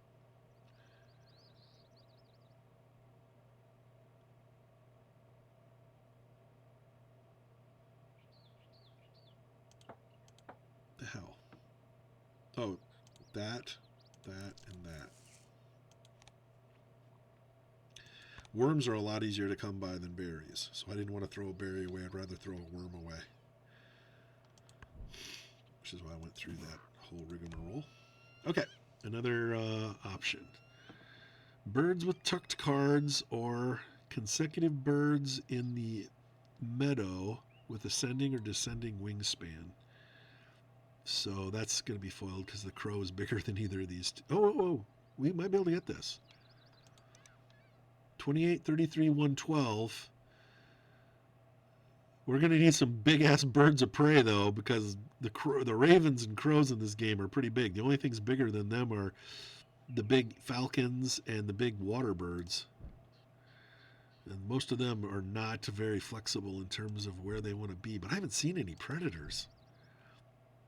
The hell? Oh, that, and that. Worms are a lot easier to come by than berries, so I didn't want to throw a berry away. I'd rather throw a worm away. Which is why I went through that whole rigmarole. Okay, another option. Birds with tucked cards or consecutive birds in the meadow with ascending or descending wingspan. So that's going to be foiled because the crow is bigger than either of these. Oh, we might be able to get this. 28, 33, 112. We're going to need some big-ass birds of prey, though, because the ravens and crows in this game are pretty big. The only things bigger than them are the big falcons and the big water birds. And most of them are not very flexible in terms of where they want to be. But I haven't seen any predators.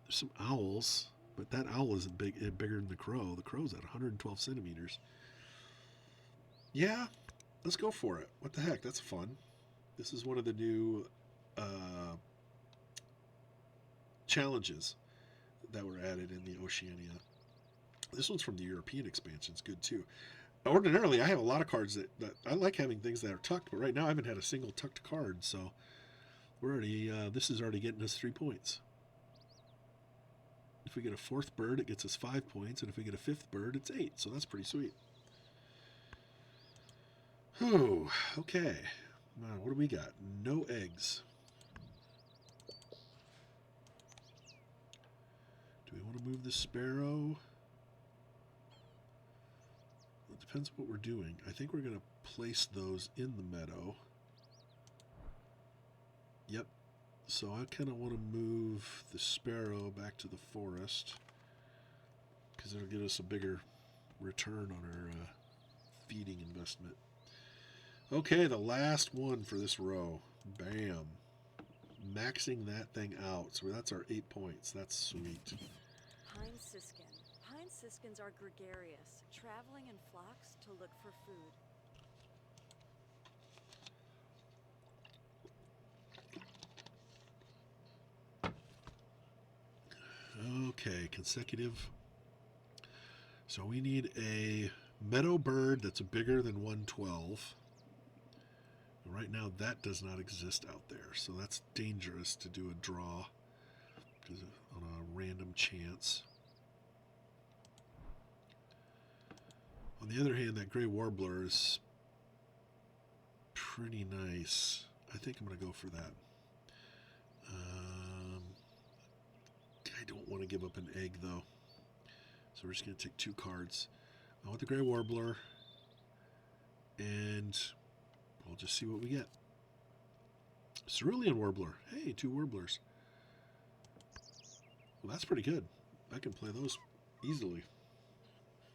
There's some owls, but that owl isn't bigger than the crow. The crow's at 112 centimeters. Yeah, let's go for it. What the heck? That's fun. This is one of the new challenges that were added in the Oceania. This one's from the European expansion. It's good too. Ordinarily, I have a lot of cards that I like having things that are tucked, but right now I haven't had a single tucked card, so we're already this is already getting us 3 points. If we get a fourth bird, it gets us 5 points, and if we get a fifth bird, it's 8. So that's pretty sweet. Whew, okay. What do we got? No eggs. Do we want to move the sparrow? It depends what we're doing. I think we're going to place those in the meadow. Yep. So I kind of want to move the sparrow back to the forest because it'll give us a bigger return on our feeding investment. Okay, the last one for this row. Bam. Maxing that thing out. So that's our 8 points. That's sweet. Pine siskin. Pine siskins are gregarious, traveling in flocks to look for food. Okay, consecutive. So we need a meadow bird that's bigger than 112. Right now that does not exist out there, so that's dangerous to do a draw because on a random chance. On the other hand, that gray warbler is pretty nice. I think I'm going to go for that. I don't want to give up an egg, though. So we're just going to take 2 cards. I want the gray warbler, and we'll just see what we get. Cerulean warbler. Hey, 2 warblers. Well, that's pretty good. I can play those easily.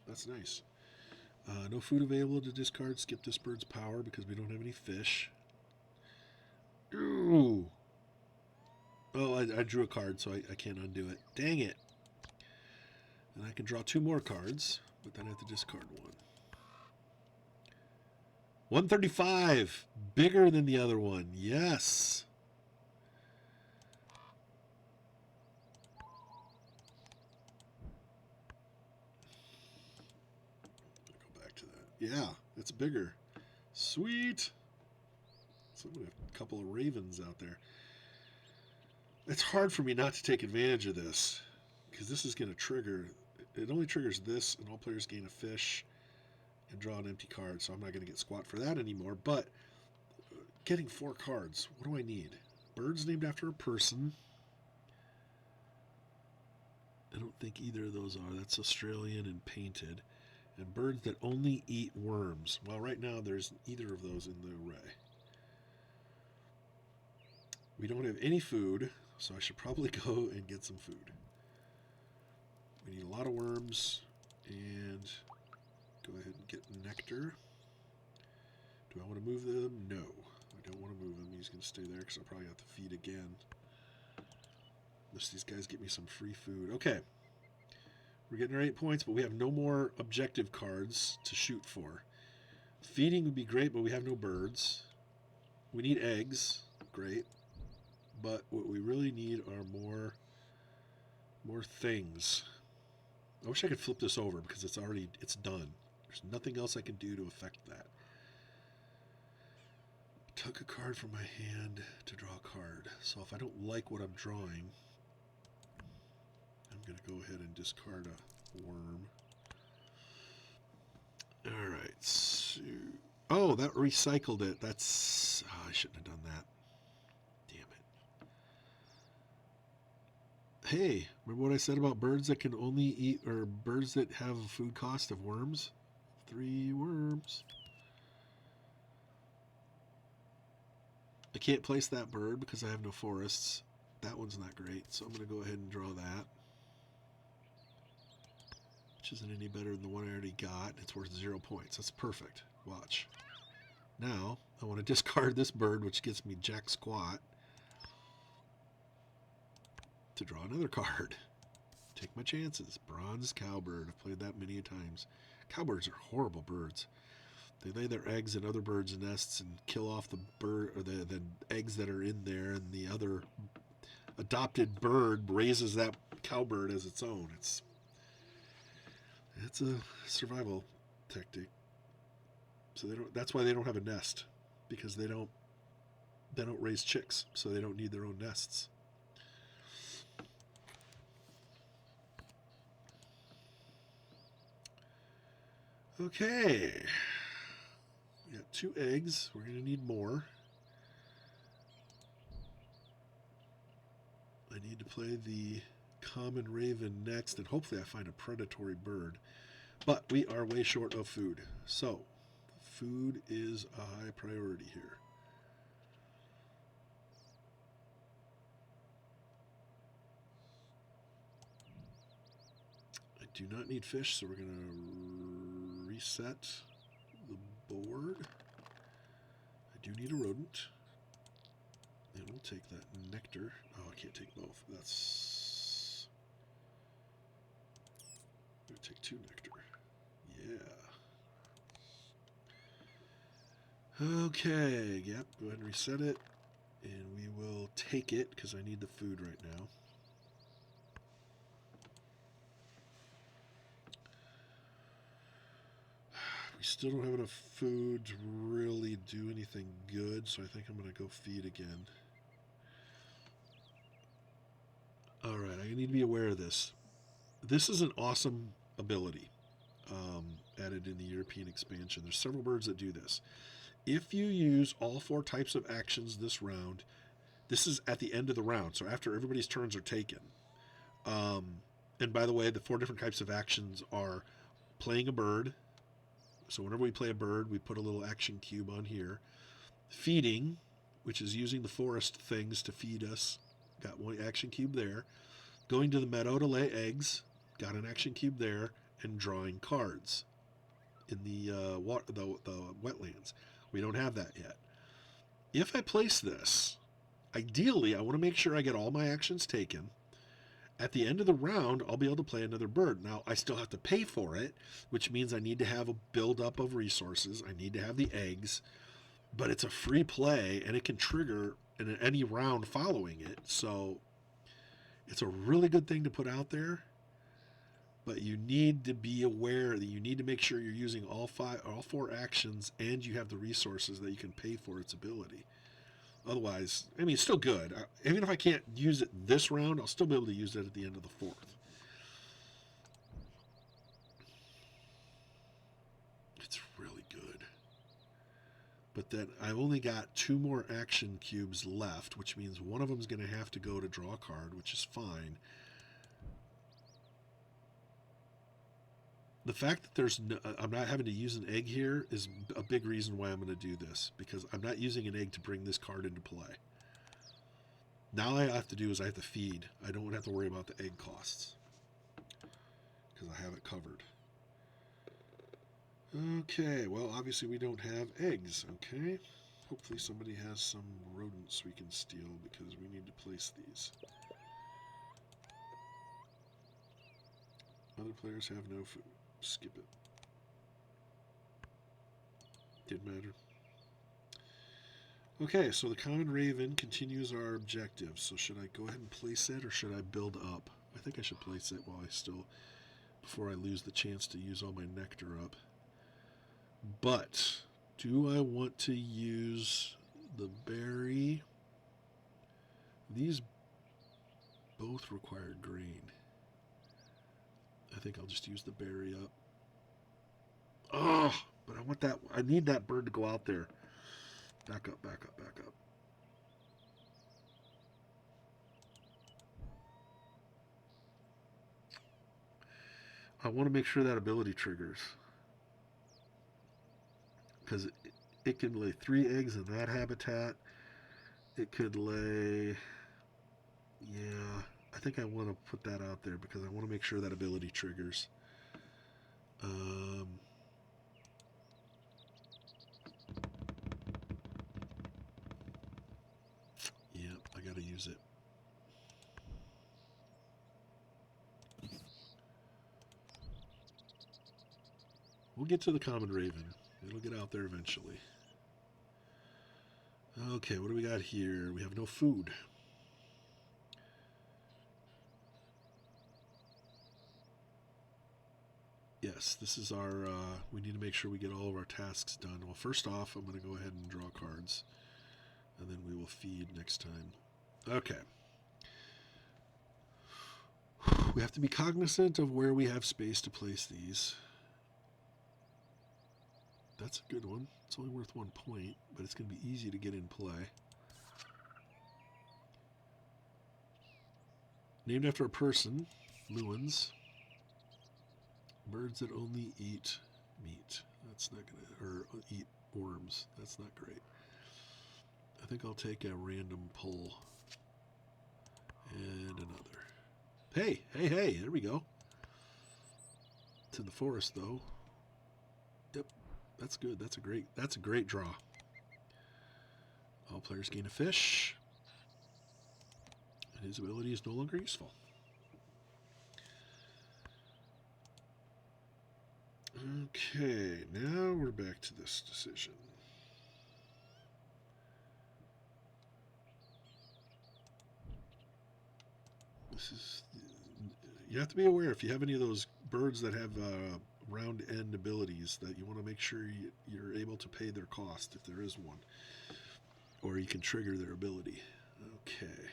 That's nice. No food available to discard. Skip this bird's power because we don't have any fish. Ooh. Oh, I drew a card, so I can't undo it. Dang it. And I can draw 2 more cards, but then I have to discard 1. 135. Bigger than the other one. Yes. Go back to that. Yeah, it's bigger. Sweet. So I'm going to have a couple of ravens out there. It's hard for me not to take advantage of this because this is going to trigger. It only triggers this, and all players gain a fish and draw an empty card, so I'm not going to get squat for that anymore. But getting 4 cards, what do I need? Birds named after a person. I don't think either of those are. That's Australian and painted. And birds that only eat worms. Well, right now there's either of those in the array. We don't have any food, so I should probably go and get some food. We need a lot of worms, and go ahead and get nectar. Do I want to move them? No, I don't want to move him. He's going to stay there because I'll probably have to feed again. Unless these guys get me some free food. Okay, we're getting our 8 points, but we have no more objective cards to shoot for. Feeding would be great, but we have no birds. We need eggs. Great. But what we really need are more things. I wish I could flip this over because it's done. There's nothing else I can do to affect that. Tuck a card from my hand to draw a card. So if I don't like what I'm drawing, I'm going to go ahead and discard a worm. Alright, so... Oh, that recycled it. That's... Oh, I shouldn't have done that. Hey, remember what I said about birds that can only eat, or birds that have a food cost of worms? 3 worms. I can't place that bird because I have no forests. That one's not great, so I'm going to go ahead and draw that. which isn't any better than the one I already got. It's worth 0 points. That's perfect. Watch. Now, I want to discard this bird, which gets me jack squat, to draw another card. Take my chances. Bronze cowbird. I've played that many a times. Cowbirds are horrible birds. They lay their eggs in other birds' nests and kill off the bird or the eggs that are in there, and the other adopted bird raises that cowbird as its own. It's a survival tactic. So that's why they don't have a nest, because they don't raise chicks, so they don't need their own nests. Okay. We got 2 eggs. We're going to need more. I need to play the common raven next, and hopefully I find a predatory bird. But we are way short of food. So, food is a high priority here. I do not need fish, so we're going to reset the board. I do need a rodent. And we'll take that nectar. Oh, I can't take both. That's... I'm going to take 2 nectar. Yeah. Okay, yep, go ahead and reset it. And we will take it, because I need the food right now. We still don't have enough food to really do anything good, so I think I'm going to go feed again. Alright, I need to be aware of this. This is an awesome ability added in the European expansion. There's several birds that do this. If you use all 4 types of actions this round, this is at the end of the round, so after everybody's turns are taken. And by the way, the 4 different types of actions are playing a bird. So whenever we play a bird, we put a little action cube on here. Feeding, which is using the forest things to feed us. Got 1 action cube there. Going to the meadow to lay eggs. Got an action cube there. And drawing cards in the wetlands. We don't have that yet. If I place this, ideally, I want to make sure I get all my actions taken. At the end of the round, I'll be able to play another bird. Now, I still have to pay for it, which means I need to have a buildup of resources. I need to have the eggs, but it's a free play, and it can trigger in any round following it. So it's a really good thing to put out there, but you need to be aware that you need to make sure you're using all 4 actions, and you have the resources that you can pay for its ability. Otherwise, I mean, it's still good. Even if I can't use it this round, I'll still be able to use it at the end of the 4th. It's really good. But then I've only got 2 more action cubes left, which means one of them is going to have to go to draw a card, which is fine. The fact that I'm not having to use an egg here is a big reason why I'm going to do this, because I'm not using an egg to bring this card into play. Now all I have to do is I have to feed. I don't have to worry about the egg costs, because I have it covered. Okay, well, obviously we don't have eggs, okay? Hopefully somebody has some rodents we can steal, because we need to place these. Other players have no food. Skip it. Didn't matter. Okay, so the common raven continues our objective. So should I go ahead and place it, or should I build up? I think I should place it before I lose the chance to use all my nectar up. But do I want to use the berry? These both require grain. I think I'll just use the berry up. Oh, but I want that. I need that bird to go out there. Back up, back up, back up. I want to make sure that ability triggers, because it can lay 3 eggs in that habitat. It could lay... Yeah, I think I want to put that out there because I want to make sure that ability triggers. Um, yeah, I gotta use it. We'll get to the common raven. It'll get out there eventually. Okay, what do we got here? We have no food. Yes, this is our, we need to make sure we get all of our tasks done. Well, first off, I'm going to go ahead and draw cards. And then we will feed next time. Okay. We have to be cognizant of where we have space to place these. That's a good one. It's only worth 1 point, but it's going to be easy to get in play. Named after a person, Lewins. Birds that only eat meat. That's not going to, or eat worms. That's not great. I think I'll take a random pull. And another. Hey, hey, hey, there we go. It's in the forest though. Yep. That's good. That's a great draw. All players gain a fish. And his ability is no longer useful. Okay, now we're back to this decision. This is, you have to be aware if you have any of those birds that have round end abilities that you want to make sure you're able to pay their cost if there is one, or you can trigger their ability. Okay.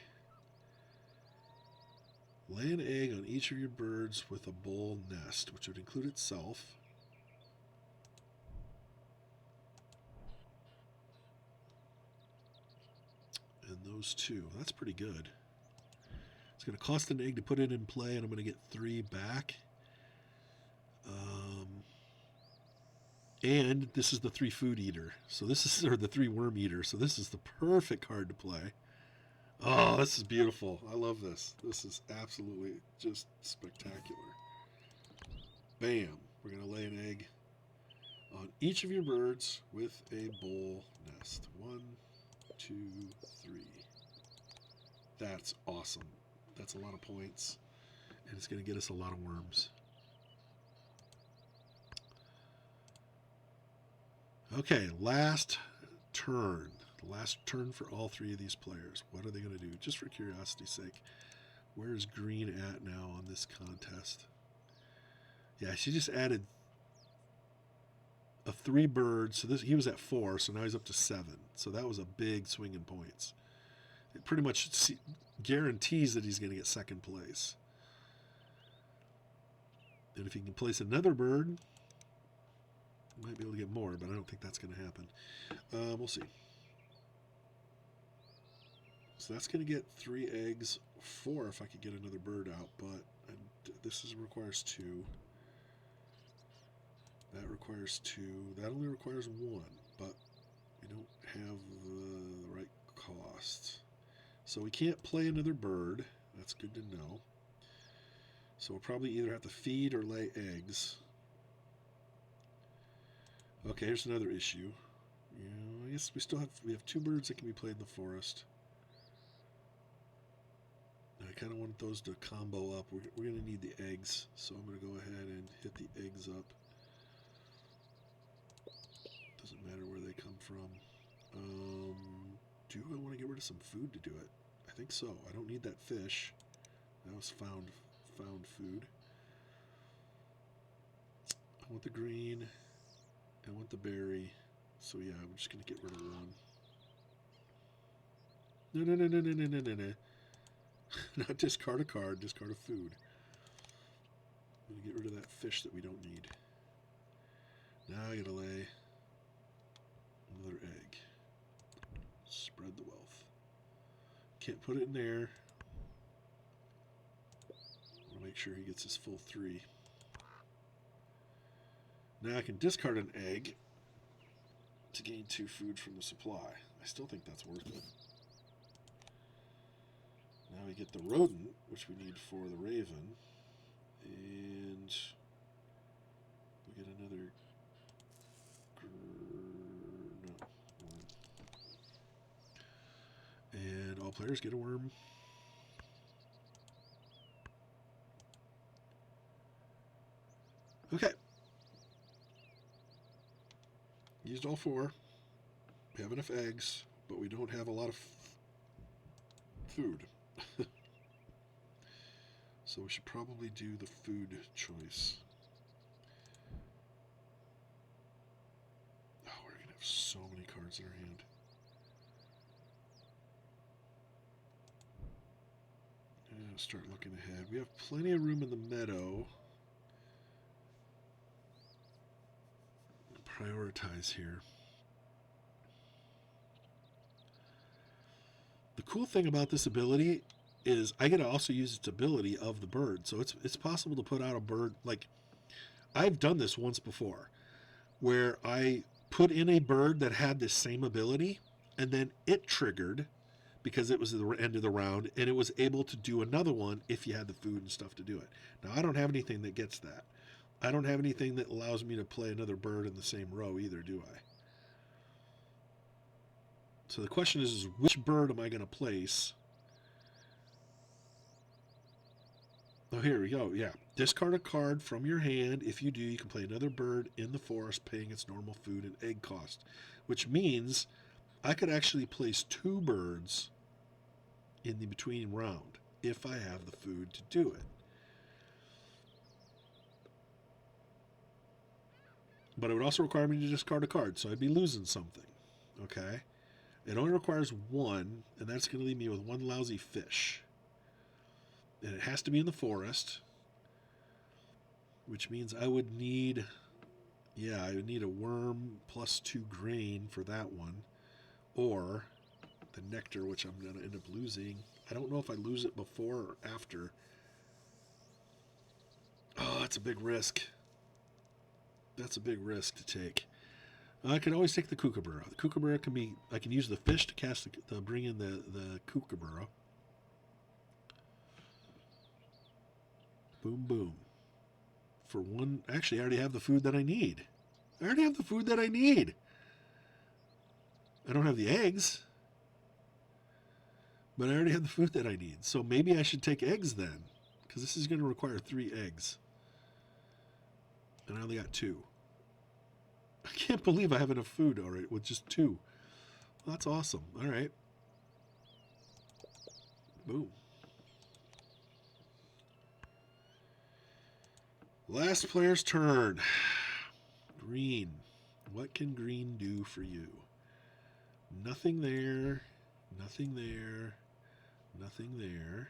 Lay an egg on each of your birds with a bowl nest, which would include itself. And those two. That's pretty good. It's going to cost an egg to put it in play, and I'm going to get 3 back. And this is the 3 food eater. So this is, or the 3 worm eater. So this is the perfect card to play. Oh, this is beautiful. I love this. This is absolutely just spectacular. Bam. We're going to lay an egg on each of your birds with a bowl nest. 1, 2, 3. That's awesome. That's a lot of points. And it's going to get us a lot of worms. Okay, last turn. The last turn for all 3 of these players. What are they going to do? Just for curiosity's sake. Where is green at now on this contest? Yeah, she just added a 3 birds. So he was at 4, so now he's up to 7. So that was a big swing in points. It pretty much guarantees that he's going to get second place. And if he can place another bird, he might be able to get more, but I don't think that's going to happen. We'll see. So that's going to get 3 eggs, 4 if I could get another bird out, but this requires 2. That requires 2. That only requires 1, but we don't have the right cost. So we can't play another bird. That's good to know. So we'll probably either have to feed or lay eggs. Okay, here's another issue. I guess we have 2 birds that can be played in the forest. I kind of want those to combo up. We're going to need the eggs, so I'm going to go ahead and hit the eggs up. Doesn't matter where they come from. Do I want to get rid of some food to do it? I think so. I don't need that fish. That was found food. I want the green. I want the berry. So yeah, I'm just going to get rid of 1. No. Not discard a card, discard a food. I'm going to get rid of that fish that we don't need. Now I got to lay another egg. Spread the wealth. Can't put it in there. I want to make sure he gets his full 3. Now I can discard an egg to gain 2 food from the supply. I still think that's worth it. Now we get the rodent, which we need for the raven. And All players get a worm. Okay. Used all 4. We have enough eggs, but we don't have a lot of food. So we should probably do the food choice. Oh, we're going to have so many cards in our hand. Start looking ahead. We have plenty of room in the meadow. Prioritize here. The cool thing about this ability is I get to also use its ability of the bird. So it's possible to put out a bird. Like, I've done this once before, where I put in a bird that had this same ability, and then it triggered because it was the end of the round, and it was able to do another one if you had the food and stuff to do it. Now, I don't have anything that gets that. I don't have anything that allows me to play another bird in the same row either, do I? So the question is which bird am I going to place? Oh, here we go. Yeah. Discard a card from your hand. If you do, you can play another bird in the forest paying its normal food and egg cost, which means I could actually place 2 birds in the between round if I have the food to do it. But it would also require me to discard a card, so I'd be losing something. Okay? It only requires 1, and that's going to leave me with 1 lousy fish. And it has to be in the forest, which means I would need, I would need a worm plus 2 grain for that one, or the nectar, which I'm going to end up losing. I don't know if I lose it before or after. Oh, that's a big risk. That's a big risk to take. I can always take the kookaburra. The kookaburra can be, I can use the fish to cast to bring in the kookaburra. Boom, boom. For 1, actually, I already have the food that I need. I already have the food that I need. I don't have the eggs, but I already have the food that I need. So maybe I should take eggs then, because this is going to require 3 eggs. And I only got 2. I can't believe I have enough food already with just 2. Well, that's awesome. All right. Boom. Last player's turn. Green. What can green do for you? Nothing there. Nothing there. Nothing there.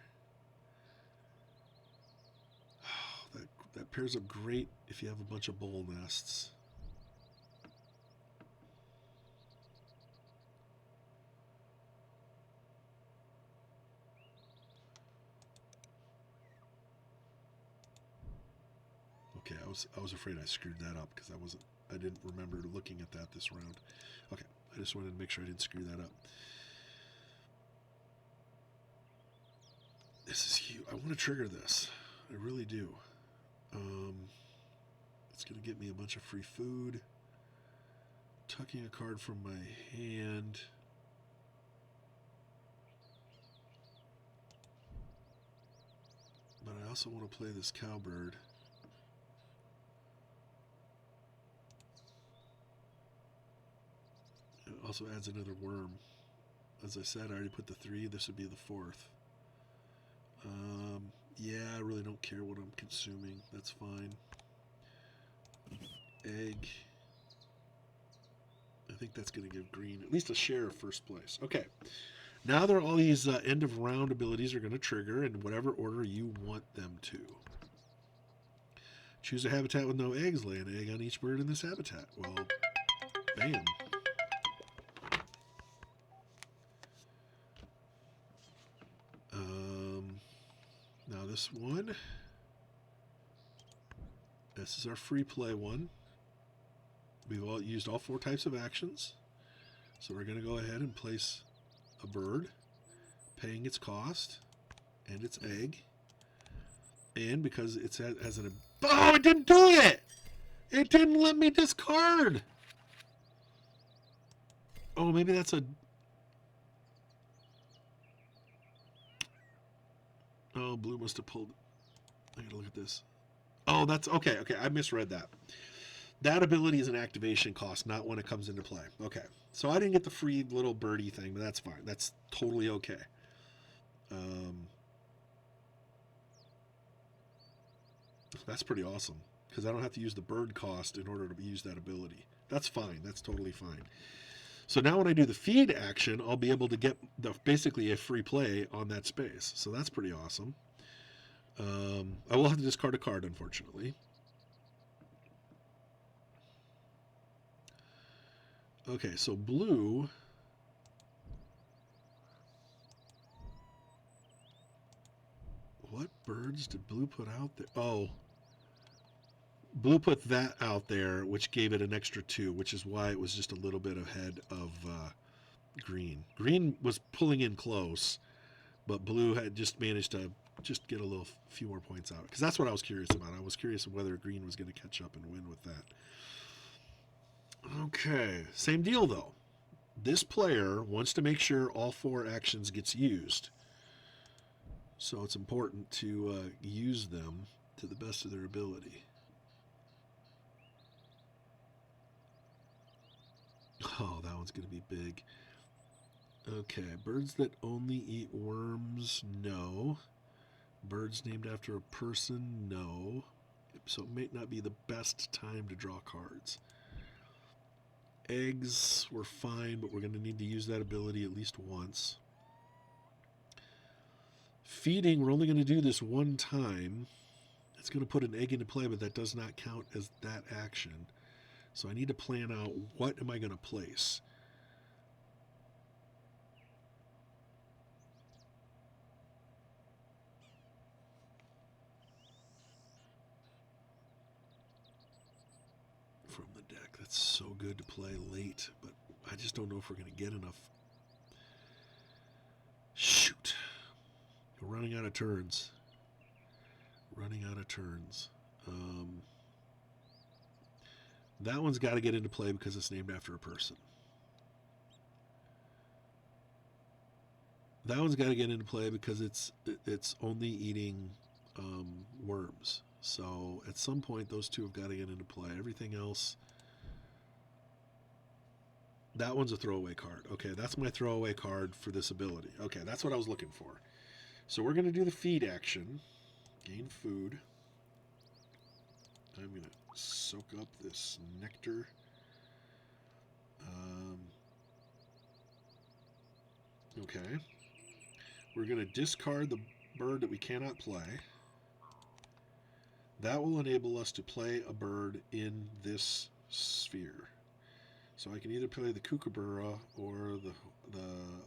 Oh, that pairs up great if you have a bunch of bowl nests. Okay, I was afraid I screwed that up because I didn't remember looking at that this round. Okay, I just wanted to make sure I didn't screw that up. This is huge. I want to trigger this. I really do. It's going to get me a bunch of free food. Tucking a card from my hand. But I also want to play this cowbird. It also adds another worm. As I said, I already put the 3. This would be the 4th. Yeah, I really don't care what I'm consuming. That's fine. Egg. I think that's going to give green at least a share of first place. Okay. Now there are all these end of round abilities are going to trigger in whatever order you want them to. Choose a habitat with no eggs. Lay an egg on each bird in this habitat. Well, bam. Now this one. This is our free play one. We've all used all 4 types of actions. So we're going to go ahead and place a bird, paying its cost, and its egg. And because it has an... Oh, it didn't do it! It didn't let me discard! Oh, maybe that's a... Oh, blue must have pulled. I gotta look at this. Oh, that's okay. Okay, I misread that. That ability is an activation cost, not when it comes into play. Okay, so I didn't get the free little birdie thing, but that's fine. That's totally okay. That's pretty awesome because I don't have to use the bird cost in order to use that ability. That's fine. That's totally fine. So now when I do the feed action, I'll be able to get basically a free play on that space. So that's pretty awesome. I will have to discard a card, unfortunately. Okay, so blue. What birds did blue put out there? Oh, blue put that out there, which gave it an extra 2, which is why it was just a little bit ahead of green. Green was pulling in close, but blue had just managed to just get a few more points out. Because that's what I was curious about. I was curious whether green was going to catch up and win with that. Okay, same deal though. This player wants to make sure all 4 actions gets used. So it's important to use them to the best of their ability. Oh, that one's going to be big. Okay, birds that only eat worms, no. Birds named after a person, no. So it may not be the best time to draw cards. Eggs were fine, but we're going to need to use that ability at least once. Feeding, we're only going to do this one time. It's going to put an egg into play, but that does not count as that action. So I need to plan out what am I going to place. From the deck. That's so good to play late, but I just don't know if we're going to get enough. Shoot. We're running out of turns. Running out of turns. That one's got to get into play because it's named after a person. That one's got to get into play because it's only eating worms. So at some point, those two have got to get into play. Everything else, that one's a throwaway card. Okay, that's my throwaway card for this ability. Okay, that's what I was looking for. So we're going to do the feed action. Gain food. I'm going to soak up this nectar. Okay. We're going to discard the bird that we cannot play. That will enable us to play a bird in this sphere. So I can either play the kookaburra or the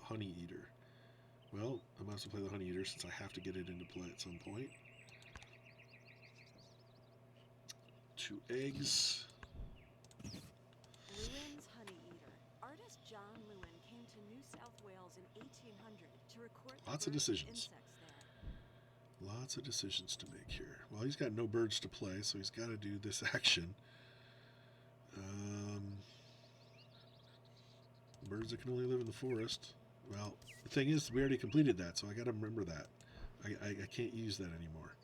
honey eater. Well, I might as well play the honey eater since I have to get it into play at some point. 2 eggs. Lewin's honey eater. Artist John Lewin came to New South Wales in 1800 to record Lots of decisions. Lots of decisions to make here. Well, he's got no birds to play, so he's got to do this action. Birds that can only live in the forest. Well, the thing is, we already completed that, so I got to remember that. I can't use that anymore.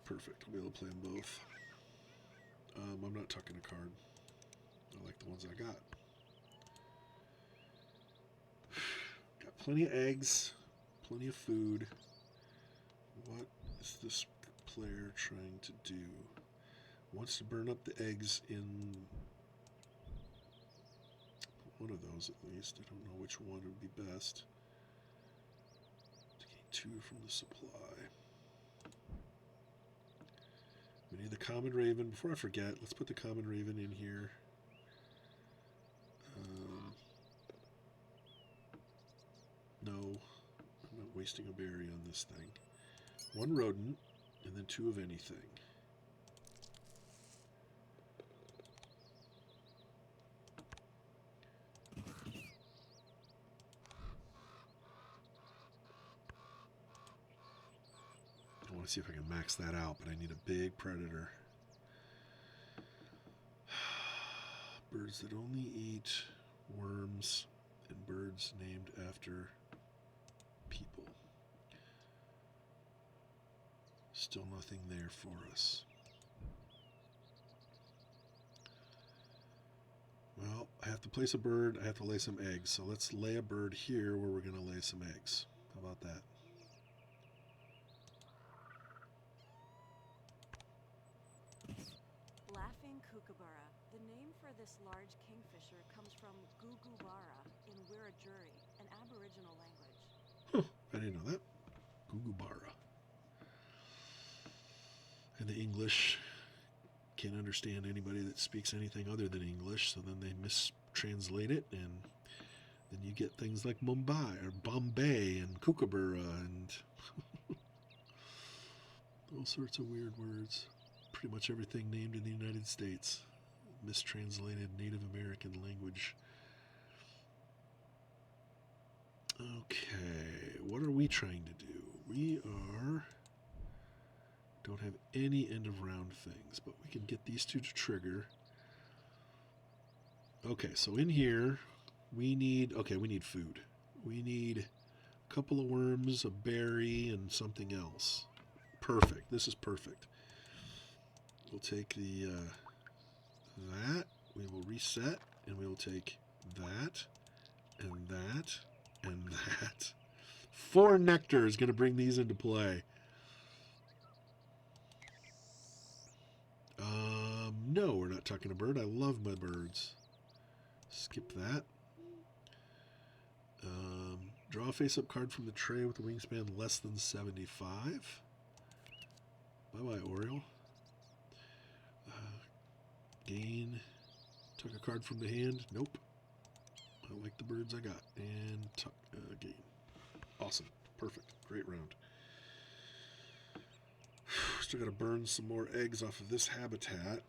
Perfect. I'll be able to play them both. I'm not tucking a card. I like the ones I got. Got plenty of eggs, plenty of food. What is this player trying to do? Wants to burn up the eggs in one of those at least. I don't know which one would be best. To gain 2 from the supply. We need the common raven. Before I forget, let's put the common raven in here. No, I'm not wasting a berry on this thing. 1 rodent, and then 2 of anything. I want to see if I can max that out, but I need a big predator. Birds that only eat worms and birds named after people. Still nothing there for us. Well, I have to place a bird. I have to lay some eggs. So let's lay a bird here where we're going to lay some eggs. How about that? Laughing kookaburra. The name for this large kingfisher comes from Gugubara in Wiradjuri, an Aboriginal language. Huh, I didn't know that. Gugubara. And the English can't understand anybody that speaks anything other than English, so then they mistranslate it, and then you get things like Mumbai or Bombay and Kookaburra and all sorts of weird words. Pretty much everything named in the United States, mistranslated Native American language. Okay, what are we trying to do? We don't have any end of round things, but we can get these two to trigger. Okay, so in here we need food. We need a couple of worms, a berry, and something else. Perfect. This is perfect. We'll take the that. We will reset, and we will take that, and that, and that. 4 nectar is going to bring these into play. No, we're not tucking a bird. I love my birds. Skip that. Draw a face-up card from the tray with a wingspan less than 75. Bye-bye, Oriole. Gain. Tuck a card from the hand. Nope. I like the birds I got. And tuck. Gain. Awesome. Perfect. Great round. Still got to burn some more eggs off of this habitat.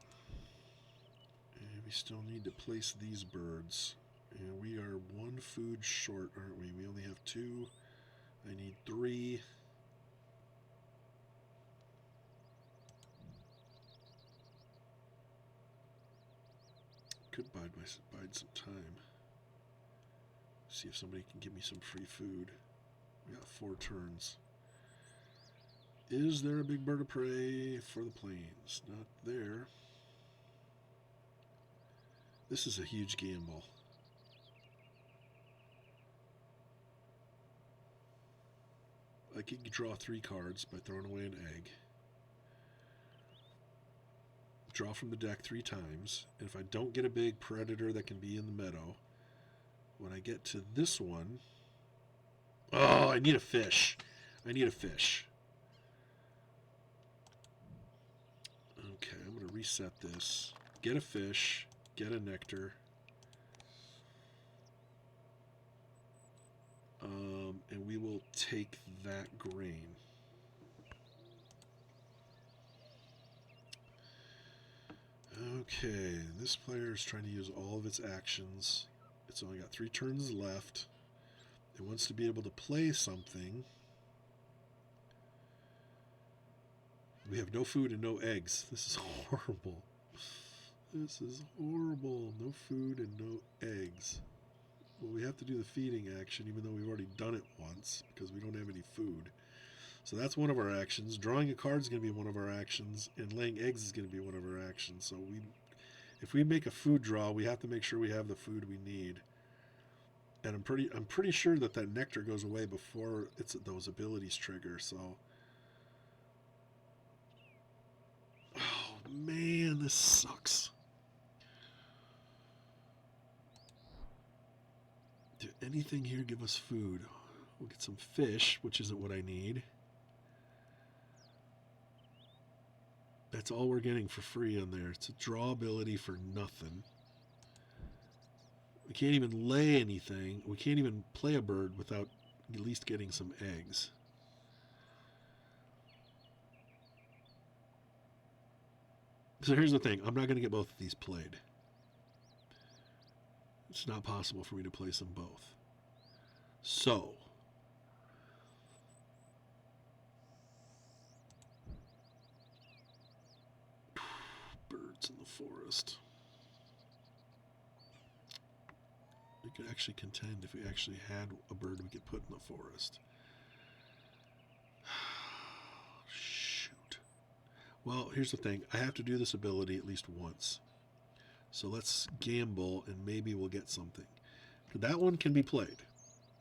And we still need to place these birds. And we are 1 food short, aren't we? We only have 2. I need 3. Could bide some time. See if somebody can give me some free food. We got 4 turns. Is there a big bird of prey for the plains? Not there. This is a huge gamble. I could draw 3 cards by throwing away an egg. Draw from the deck 3 times. And if I don't get a big predator that can be in the meadow, when I get to this one... Oh, I need a fish. I need a fish. Okay, I'm going to reset this. Get a fish. Get a nectar. And we will take that grain. Okay, this player is trying to use all of its actions. It's only got 3 turns left. It wants to be able to play something. We have no food and no eggs. This is horrible. This is horrible. No food and no eggs. Well, we have to do the feeding action, even though we've already done it once, because we don't have any food. So that's one of our actions. Drawing a card is going to be one of our actions, and laying eggs is going to be one of our actions. So if we make a food draw, we have to make sure we have the food we need. And I'm pretty sure that nectar goes away before those abilities trigger. So, oh man, this sucks. Did anything here give us food? We'll get some fish, which isn't what I need. That's all we're getting for free on there. It's a draw ability for nothing. We can't even lay anything. We can't even play a bird without at least getting some eggs. So here's the thing. I'm not going to get both of these played. It's not possible for me to place them both. So, birds in the forest. could actually contend if we actually had a bird we could put in the forest. Shoot. Well, here's the thing. I have to do this ability at least once. So let's gamble and maybe we'll get something. That one can be played.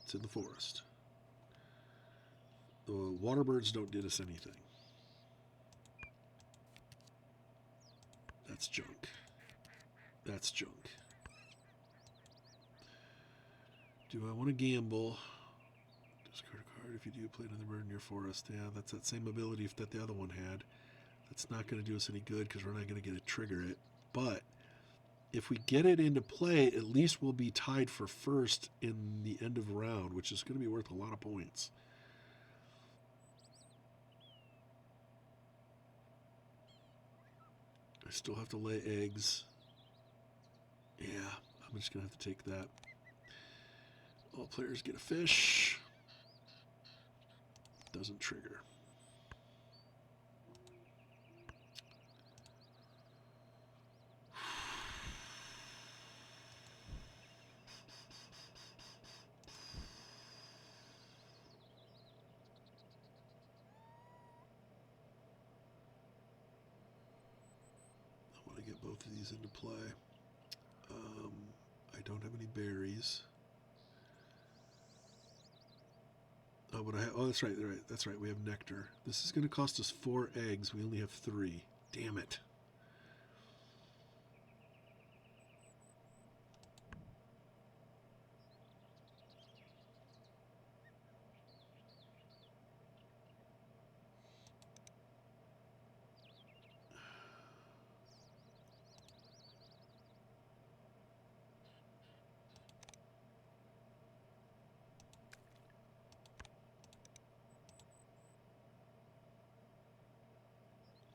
It's in the forest. The water birds don't get us anything. That's junk. That's junk. Do I want to gamble? Discard a card if you do play another bird in your forest. Yeah, that's that same ability that the other one had. That's not going to do us any good because we're not going to get to trigger it. But if we get it into play, at least we'll be tied for first in the end of round, which is going to be worth a lot of points. I still have to lay eggs. Yeah, I'm just going to have to take that. All players get a fish. Doesn't trigger. I want to get both of these into play. I don't have any berries. Oh, but that's right. That's right. We have nectar. This is going to cost us 4 eggs. We only have 3. Damn it.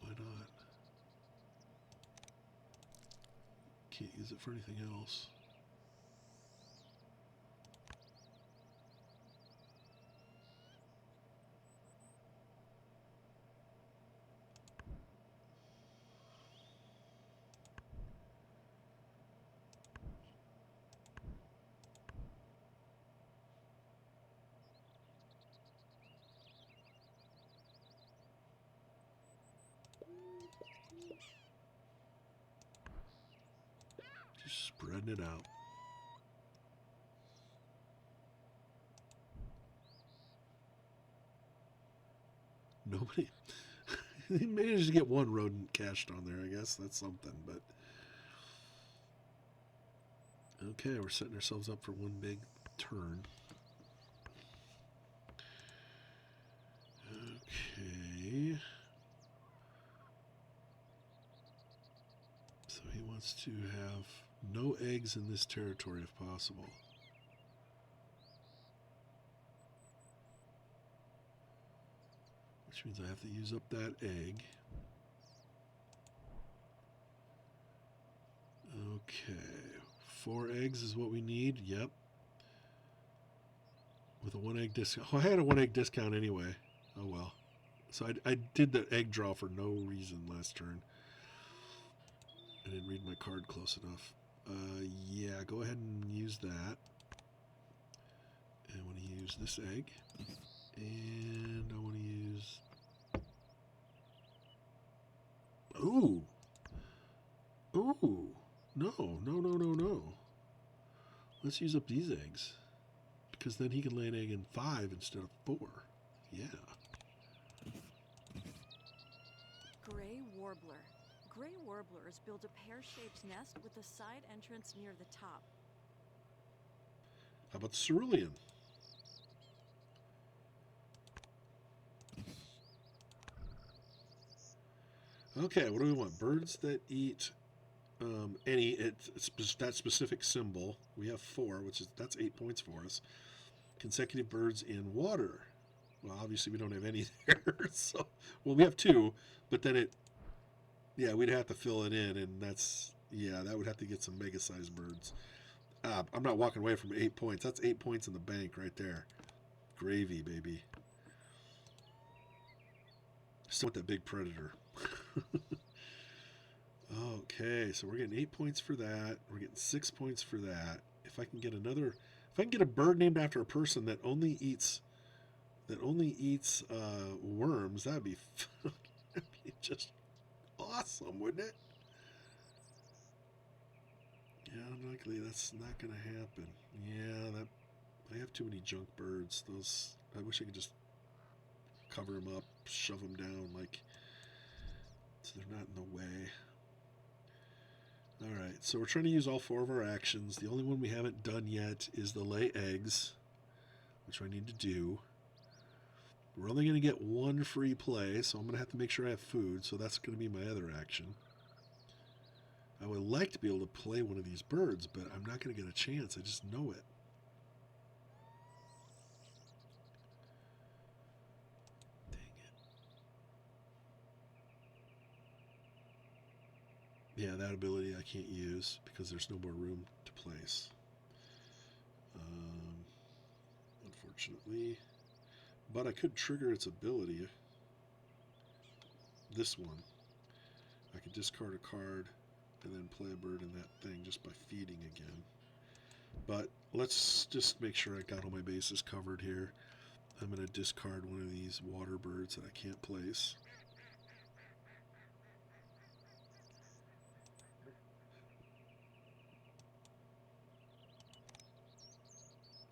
Why not? Can't use it for anything else. Just spreading it out. Nobody. He managed to get one rodent cached on there, I guess. That's something, but. Okay, we're setting ourselves up for one big turn. Okay. So he wants to have no eggs in this territory if possible. Which means I have to use up that egg. Okay. 4 eggs is what we need. Yep. With a 1 egg discount. Oh, I had a 1 egg discount anyway. Oh well. So I did the egg draw for no reason last turn. I didn't read my card close enough. Yeah, go ahead and use that. And I want to use this egg. And I want to use... Ooh! Ooh! No. Let's use up these eggs. Because then he can lay an egg in 5 instead of 4. Yeah. Gray warbler. Gray warblers build a pear-shaped nest with a side entrance near the top. How about the cerulean? Okay, what do we want? Birds that eat it's that specific symbol. We have 4, that's 8 points for us. Consecutive birds in water. Well, obviously we don't have any there. So, well, we have 2, but then we'd have to fill it in, and that would have to get some mega-sized birds. I'm not walking away from 8 points. That's 8 points in the bank right there. Gravy, baby. Still want that big predator. Okay, so we're getting 8 points for that. We're getting 6 points for that. If if I can get a bird named after a person that only eats worms, that'd be just awesome, wouldn't it? Yeah, unlikely that's not gonna happen. Yeah, that I have too many junk birds. Those I wish I could just cover them up, shove them down, like so they're not in the way. All right, so we're trying to use all 4 of our actions. The only one we haven't done yet is the lay eggs, which I need to do. We're only going to get 1 free play, so I'm going to have to make sure I have food, so that's going to be my other action. I would like to be able to play one of these birds, but I'm not going to get a chance. I just know it. Yeah, that ability I can't use because there's no more room to place. Unfortunately. But I could trigger its ability. This one. I could discard a card and then play a bird in that thing just by feeding again. But let's just make sure I got all my bases covered here. I'm going to discard one of these water birds that I can't place.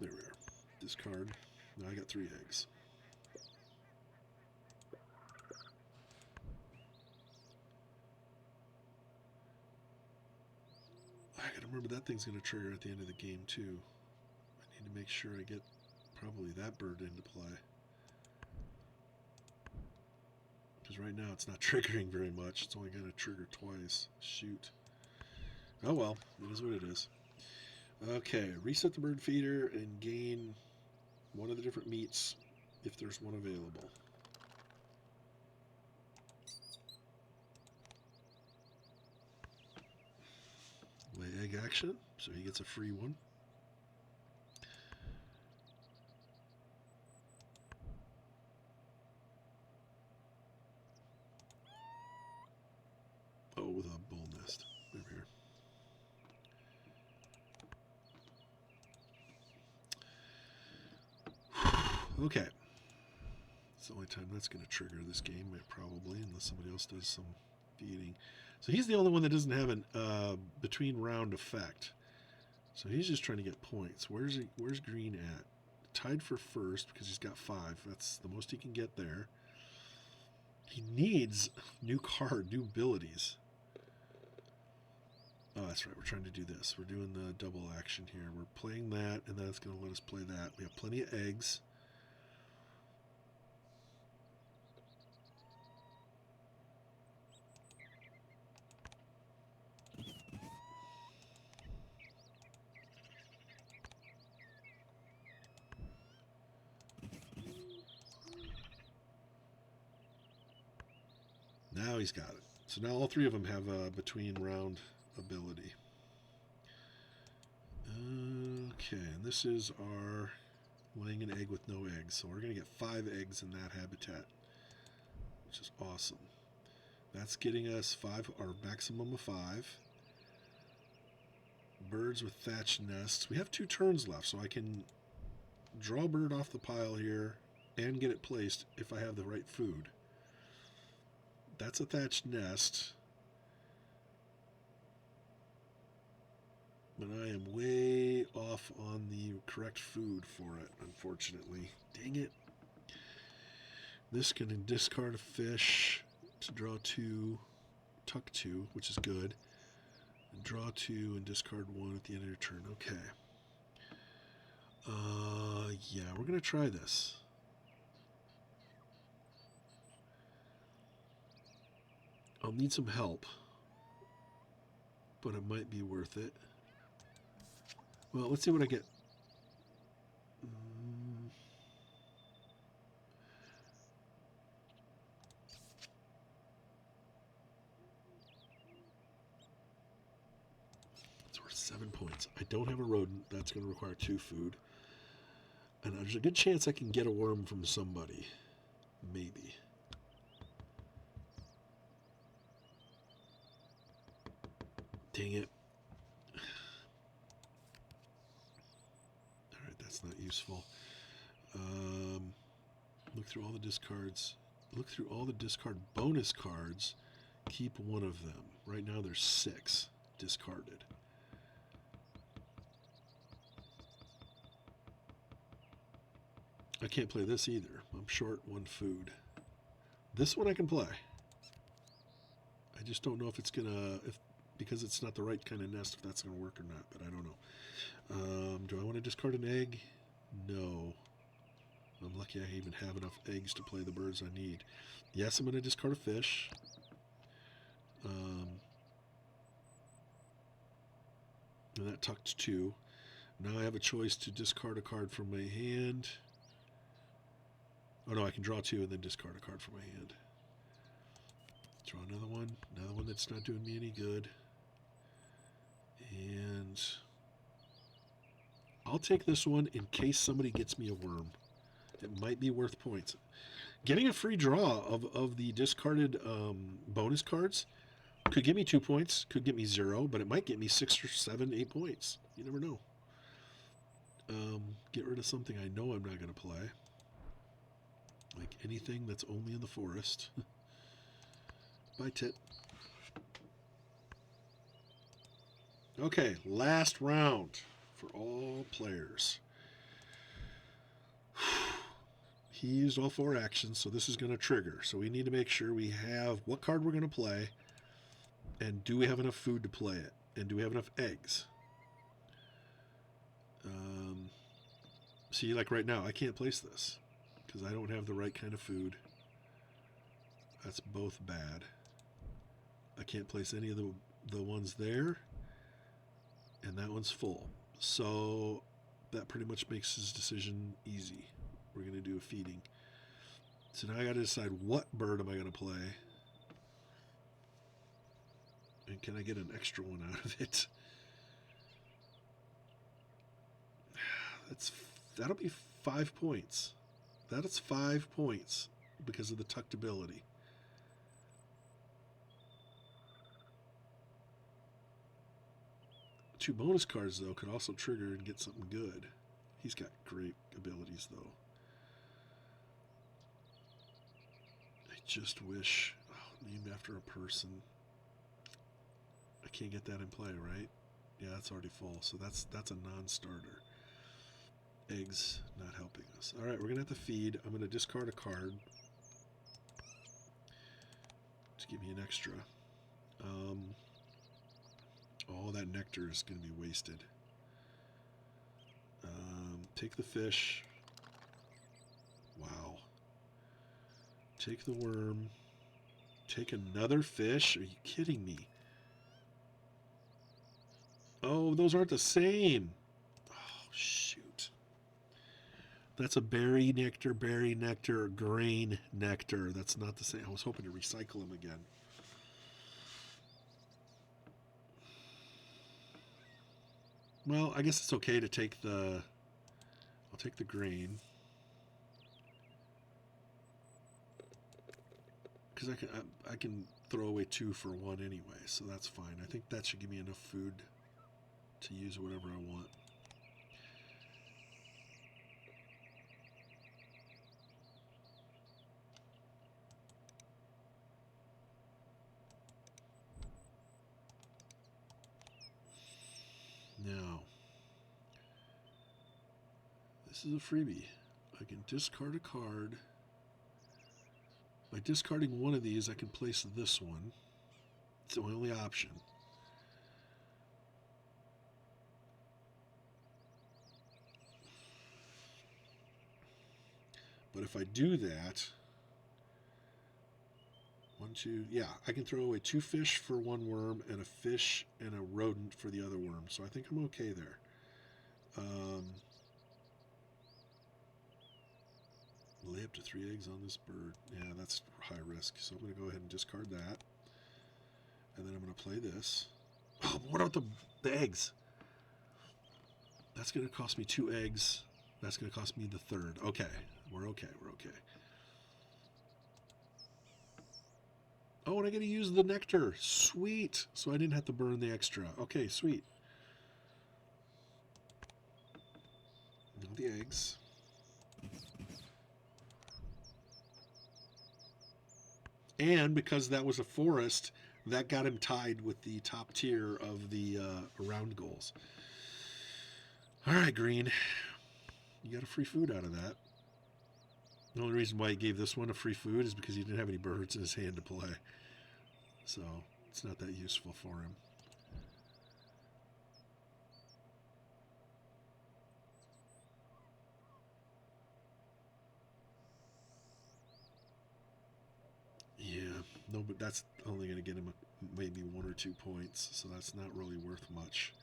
There we are. Discard. Now I got 3 eggs. I gotta remember that thing's gonna trigger at the end of the game too. I need to make sure I get probably that bird into play. Because right now it's not triggering very much. It's only gonna trigger twice. Shoot. Oh well, it is what it is. Okay, reset the bird feeder and gain one of the different meats if there's one available. Lay egg action, so he gets a free one. Oh, with a bull nest. Over here. Okay. It's the only time that's going to trigger this game, probably, unless somebody else does some feeding. So he's the only one that doesn't have an between round effect. So he's just trying to get points. Where's green at? Tied for first because he's got 5. That's the most he can get there. He needs new abilities. Oh, that's right. We're trying to do this. We're doing the double action here. We're playing that, and that's going to let us play that. We have plenty of eggs. Now he's got it. So now all 3 of them have a between round ability. Okay, and this is our laying an egg with no eggs. So we're going to get 5 eggs in that habitat, which is awesome. That's getting us 5, our maximum of 5. Birds with thatched nests. We have 2 turns left, so I can draw a bird off the pile here and get it placed if I have the right food. That's a thatched nest. But I am way off on the correct food for it, unfortunately. Dang it. This can discard a fish to draw 2, tuck 2, which is good. And draw 2 and discard 1 at the end of your turn. Okay. Yeah, we're going to try this. I'll need some help, but it might be worth it. Well, let's see what I get. It's worth 7 points. I don't have a rodent. That's going to require 2 food. And there's a good chance I can get a worm from somebody. Maybe. Dang it. That's not useful. Look through all the discards. Look through all the discard bonus cards. Keep one of them. Right now there's 6 discarded. I can't play this either. I'm short 1 food. This one I can play. I just don't know if it's gonna, because it's not the right kind of nest, if that's gonna work or not. But I don't know. Do I want to discard an egg? No. I'm lucky I even have enough eggs to play the birds I need. Yes, I'm going to discard a fish. And that tucked 2. Now I have a choice to discard a card from my hand. Oh no, I can draw 2 and then discard a card from my hand. Draw another one that's not doing me any good. And I'll take this one in case somebody gets me a worm. It might be worth points. Getting a free draw of the discarded bonus cards could get me 2 points, could get me 0, but it might get me 6 or 7, 8 points. You never know. Get rid of something I know I'm not going to play. Like anything that's only in the forest. Bye, Tit. Okay, last round for all players. He used all 4 actions, so this is going to trigger. So we need to make sure we have what card we're going to play, and do we have enough food to play it, and do we have enough eggs? See, like right now, I can't place this because I don't have the right kind of food. That's both bad. I can't place any of the ones there, and that one's full. So that pretty much makes his decision easy. We're going to do a feeding. So now I got to decide what bird am I going to play. And can I get an extra one out of it? That'll be 5 points. That is 5 points because of the tucked ability. Two bonus cards, though, could also trigger and get something good. He's got great abilities, though. I just wish... Oh, named after a person. I can't get that in play, right? Yeah, that's already full, so that's a non-starter. Eggs not helping us. All right, we're going to have to feed. I'm going to discard a card to give me an extra. All that nectar is going to be wasted. Take the fish. Wow. Take the worm. Take another fish? Are you kidding me? Oh, those aren't the same. Oh, shoot. That's a berry nectar, or grain nectar. That's not the same. I was hoping to recycle them again. Well, I guess it's okay to take the... I'll take the grain. Because I can throw away 2 for 1 anyway, so that's fine. I think that should give me enough food to use whatever I want. Now, this is a freebie. I can discard a card. By discarding one of these, I can place this one. It's the only option. But if I do that, 1, 2, yeah, I can throw away 2 fish for 1 worm and a fish and a rodent for the other worm. So I think I'm okay there. Lay up to 3 eggs on this bird. Yeah, that's high risk. So I'm going to go ahead and discard that. And then I'm going to play this. Oh, what about the eggs? That's going to cost me 2 eggs. That's going to cost me the 3rd. Okay. We're okay. We're okay. Oh, and I get to use the nectar. Sweet. So I didn't have to burn the extra. Okay, sweet. Now the eggs. And because that was a forest, that got him tied with the top tier of the round goals. All right, Green. You got a free food out of that. The only reason why he gave this one a free food is because he didn't have any birds in his hand to play. So it's not that useful for him. Yeah, no, but that's only going to get him maybe 1 or 2 points, so that's not really worth much.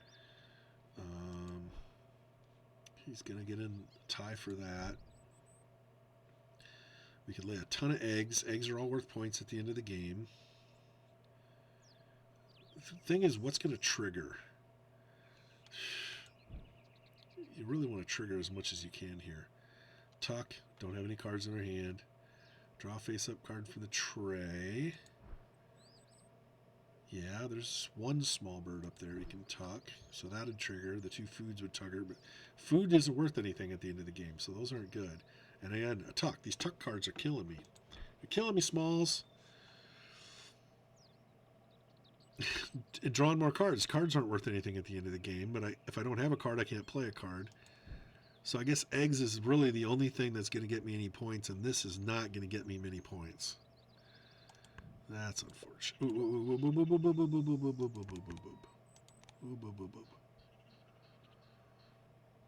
He's going to get in a tie for that. We could lay a ton of eggs. Eggs are all worth points at the end of the game. The thing is, what's going to trigger? You really want to trigger as much as you can here. Tuck, don't have any cards in our hand. Draw a face-up card for the tray. Yeah, there's one small bird up there he can tuck, so that would trigger. The 2 foods would trigger, but food isn't worth anything at the end of the game, so those aren't good. And again, a tuck. These tuck cards are killing me. They're killing me, Smalls. Drawing more cards. Cards aren't worth anything at the end of the game, but if I don't have a card, I can't play a card. So I guess eggs is really the only thing that's going to get me any points, and this is not going to get me many points. That's unfortunate.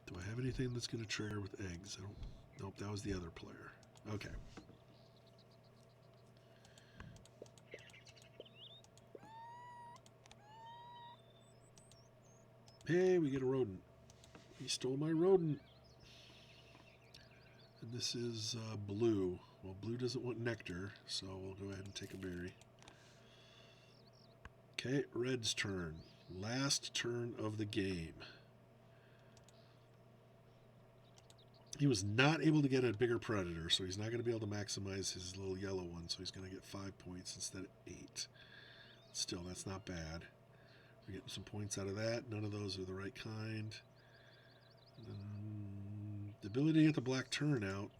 Do I have anything that's going to trigger with eggs? I don't. Nope, that was the other player. Okay. Hey, we get a rodent. He stole my rodent. And this is blue. Well, blue doesn't want nectar, so we'll go ahead and take a berry. Okay, red's turn. Last turn of the game. He was not able to get a bigger predator, so he's not going to be able to maximize his little yellow one, so he's going to get 5 points instead of 8. Still, that's not bad. We're getting some points out of that. None of those are the right kind. The ability to get the black turn out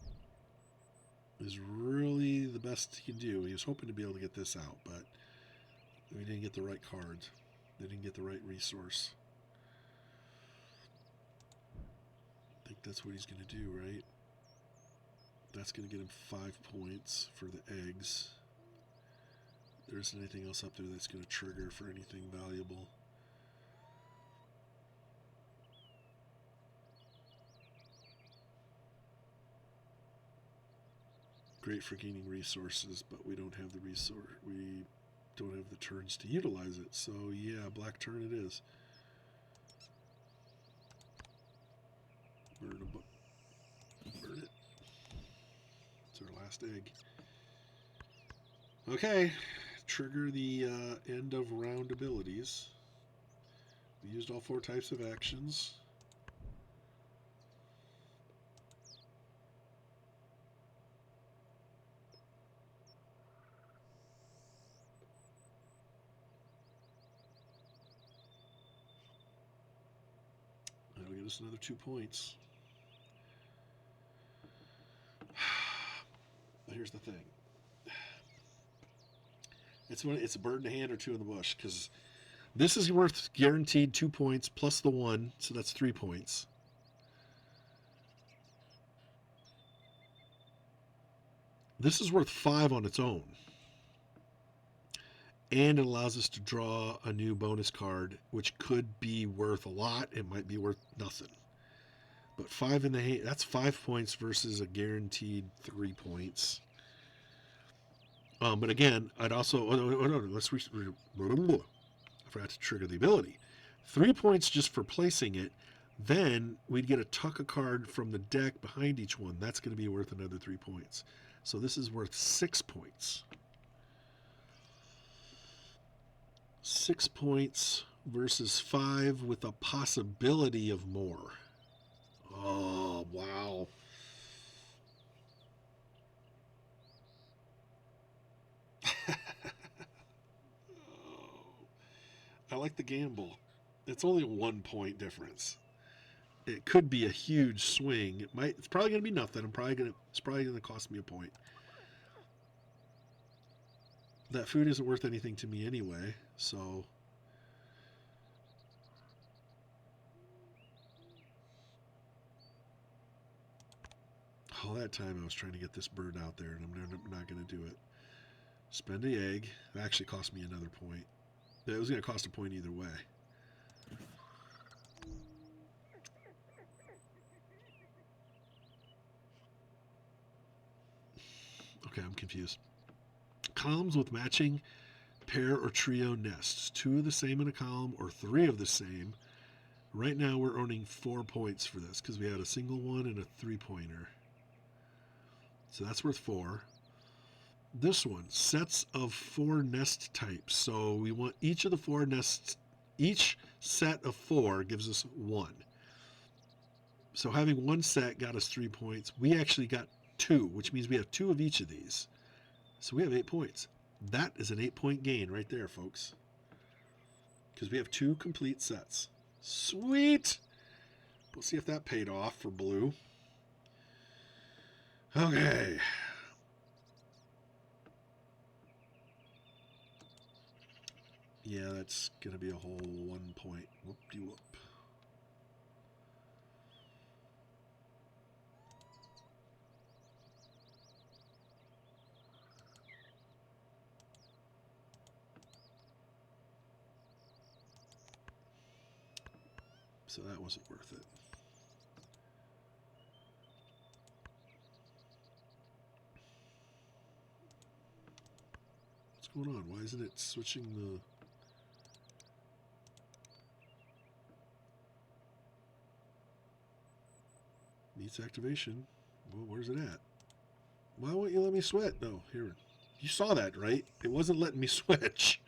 is really the best he can do. He was hoping to be able to get this out, but we didn't get the right cards. They didn't get the right resource. I think that's what he's going to do, right? That's going to get him 5 points for the eggs. There isn't anything else up there that's going to trigger for anything valuable. Great for gaining resources, but we don't have the resource. We don't have the turns to utilize it. So yeah, black turn it is. Burn it. It's our last egg. Okay, trigger the end of round abilities. We used all 4 types of actions. That'll get us another 2 points. Here's the thing. It's a bird in the hand or 2 in the bush, because this is worth guaranteed 2 points plus the 1, so that's 3 points. This is worth 5 on its own. And it allows us to draw a new bonus card, which could be worth a lot. It might be worth nothing. But 5 in the hand, that's 5 points versus a guaranteed 3 points. But again, I'd also, I forgot to trigger the ability. 3 points just for placing it. Then we'd get a tuck a card from the deck behind each one. That's going to be worth another 3 points. So this is worth 6 points. 6 points versus 5 with a possibility of more. Oh, wow. I like the gamble. It's only a 1 point difference. it could be a huge swing. It's probably going to be nothing. It's probably going to cost me a point. That food isn't worth anything to me anyway, so all that time I was trying to get this bird out there, and I'm not going to do it. Spend the egg. It actually cost me another point. It was going to cost a point either way. Okay, I'm confused. Columns with matching pair or trio nests. 2 of the same in a column or 3 of the same. Right now we're earning 4 points for this because we had a single one and a 3-pointer. So that's worth 4. This one, sets of 4 nest types. So we want each of the 4 nests, each set of 4 gives us 1. So having one set got us 3 points. We actually got 2, which means we have 2 of each of these. So we have 8 points. That is an 8-point gain right there, folks. Because we have 2 complete sets. Sweet! We'll see if that paid off for blue. Okay. Yeah, that's going to be a whole 1 point. Whoop-de-whoop. So that wasn't worth it. What's going on? Why isn't it switching the... Needs activation. Well, where's it at? Why won't you let me switch? No, here. You saw that, right? It wasn't letting me switch.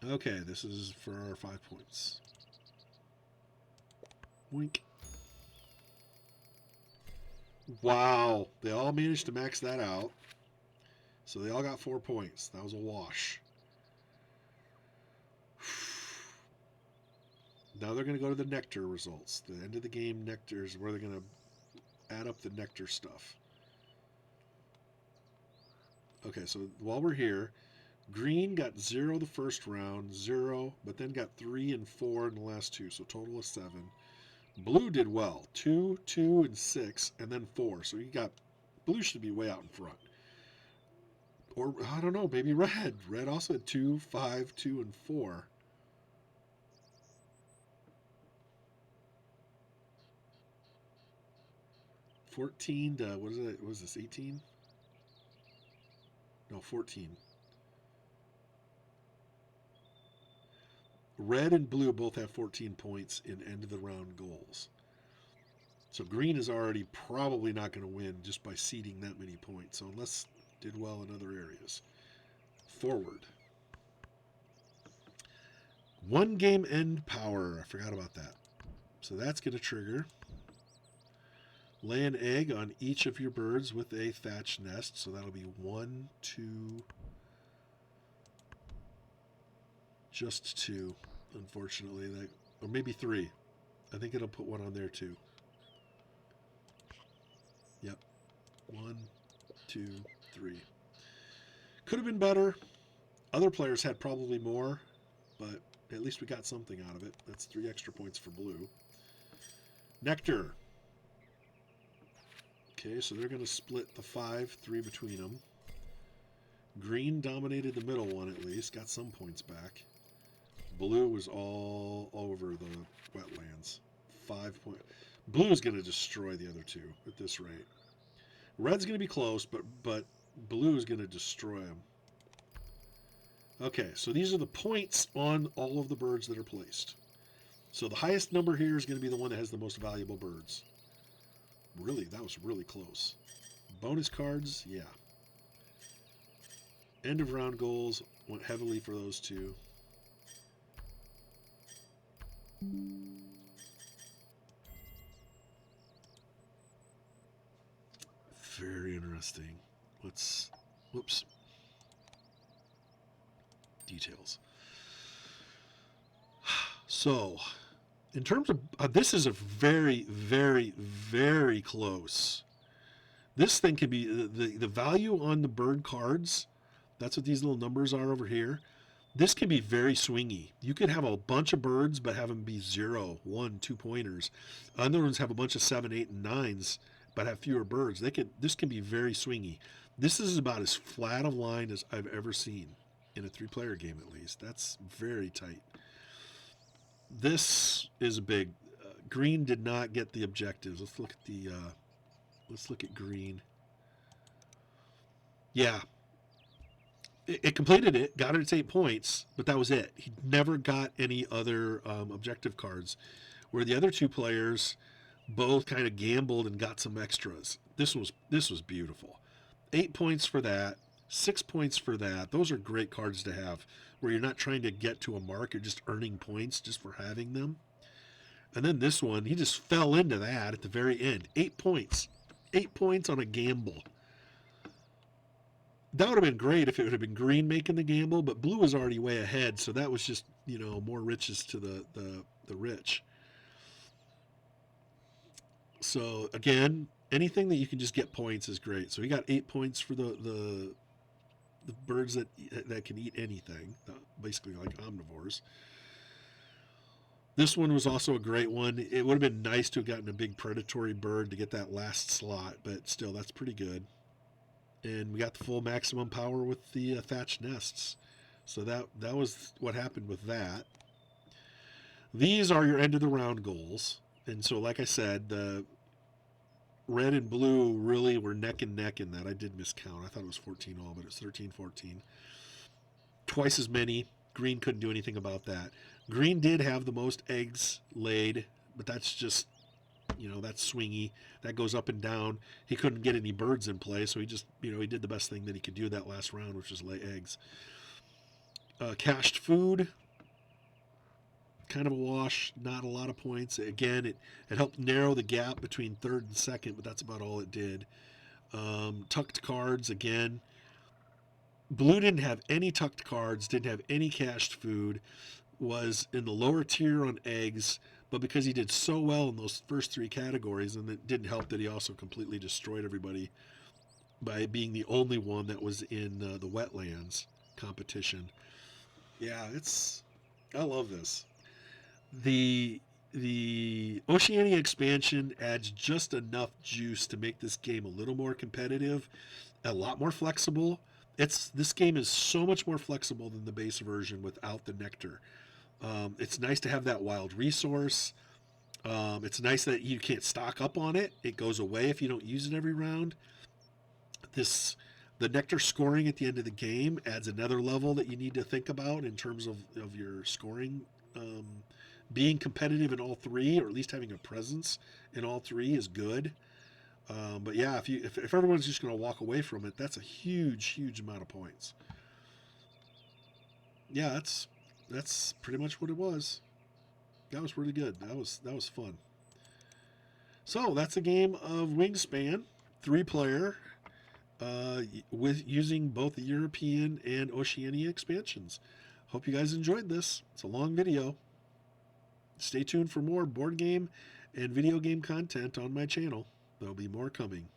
Okay, this is for our 5 points. Wink. Wow. They all managed to max that out. So they all got 4 points. That was a wash. Now they're going to go to the nectar results. The end of the game nectar is where they're going to add up the nectar stuff. Okay, so while we're here, green got 0 the first round, 0, but then got 3 and 4 in the last 2, so total of 7. Blue did well, 2, 2, and 6, and then 4. So blue should be way out in front. Or, I don't know, maybe red. Red also had 2, 5, 2, and 4. $14 to, what is it? What is this, 18? No, 14. Red and blue both have 14 points in end of the round goals. So green is already probably not going to win just by seeding that many points. So unless did well in other areas. Forward. 1 game end power. I forgot about that. So that's going to trigger. Lay an egg on each of your birds with a thatch nest. So that'll be 1, 2, just 2, unfortunately. Or maybe 3. I think it'll put 1 on there too. Yep. 1, 2, 3. Could have been better. Other players had probably more, but at least we got something out of it. That's 3 extra points for blue. Nectar. Okay, so they're going to split the 5, 3 between them. Green dominated the middle one at least, got some points back. Blue was all over the wetlands. 5 points. Blue is going to destroy the other 2 at this rate. Red's going to be close, but blue is going to destroy them. Okay, so these are the points on all of the birds that are placed. So the highest number here is going to be the one that has the most valuable birds. Really, that was really close. Bonus cards, yeah. End of round goals went heavily for those 2. Very interesting. Whoops. Details. So, In terms of this is a very, very, very close. This thing can be the value on the bird cards. That's what these little numbers are over here. This can be very swingy. You could have a bunch of birds, but have them be 0, 1, 2 pointers. Other ones have a bunch of 7, 8, and 9s, but have fewer birds. This can be very swingy. This is about as flat of line as I've ever seen in a 3-player game, at least. That's very tight. This is a big. Green did not get the objectives. Let's look at the. Let's look at green. Yeah, it completed it, got its 8 points, but that was it. He never got any other objective cards. Where the other 2 players both kind of gambled and got some extras. This was beautiful. 8 points for that, 6 points for that. Those are great cards to have, where you're not trying to get to a mark, you're just earning points just for having them. And then this one, he just fell into that at the very end. 8 points. 8 points on a gamble. That would have been great if it would have been green making the gamble, but blue was already way ahead, so that was just, more riches to the rich. So again, anything that you can just get points is great. So he got 8 points for the birds that can eat anything, basically like omnivores. This one was also a great one. It would have been nice to have gotten a big predatory bird to get that last slot, but still, that's pretty good. And we got the full maximum power with the thatched nests. So that was what happened with that. These are your end of the round goals. And so, like I said, the red and blue really were neck and neck in that. I did miscount. I thought it was 14 all, but it's 13-14. Twice as many. Green couldn't do anything about that. Green did have the most eggs laid, but that's just, that's swingy. That goes up and down. He couldn't get any birds in play, so he just, he did the best thing that he could do that last round, which was lay eggs. Cached food, kind of a wash, not a lot of points. Again, it helped narrow the gap between third and second, but that's about all it did. Tucked cards, again. Blue didn't have any tucked cards, didn't have any cached food, was in the lower tier on eggs, but because he did so well in those first 3 categories, and it didn't help that he also completely destroyed everybody by being the only one that was in the wetlands competition. Yeah, I love this. The Oceania expansion adds just enough juice to make this game a little more competitive, a lot more flexible. This game is so much more flexible than the base version without the nectar. It's nice to have that wild resource. It's nice that you can't stock up on it. It goes away if you don't use it every round. The nectar scoring at the end of the game adds another level that you need to think about in terms of your scoring. Being competitive in all 3, or at least having a presence in all 3, is good. But yeah, if everyone's just going to walk away from it, that's a huge amount of points. Yeah, that's pretty much what it was. That was really good. That was fun. So that's a game of Wingspan, 3-player, with using both the European and Oceania expansions. Hope you guys enjoyed this. It's a long video. Stay tuned for more board game and video game content on my channel. There'll be more coming.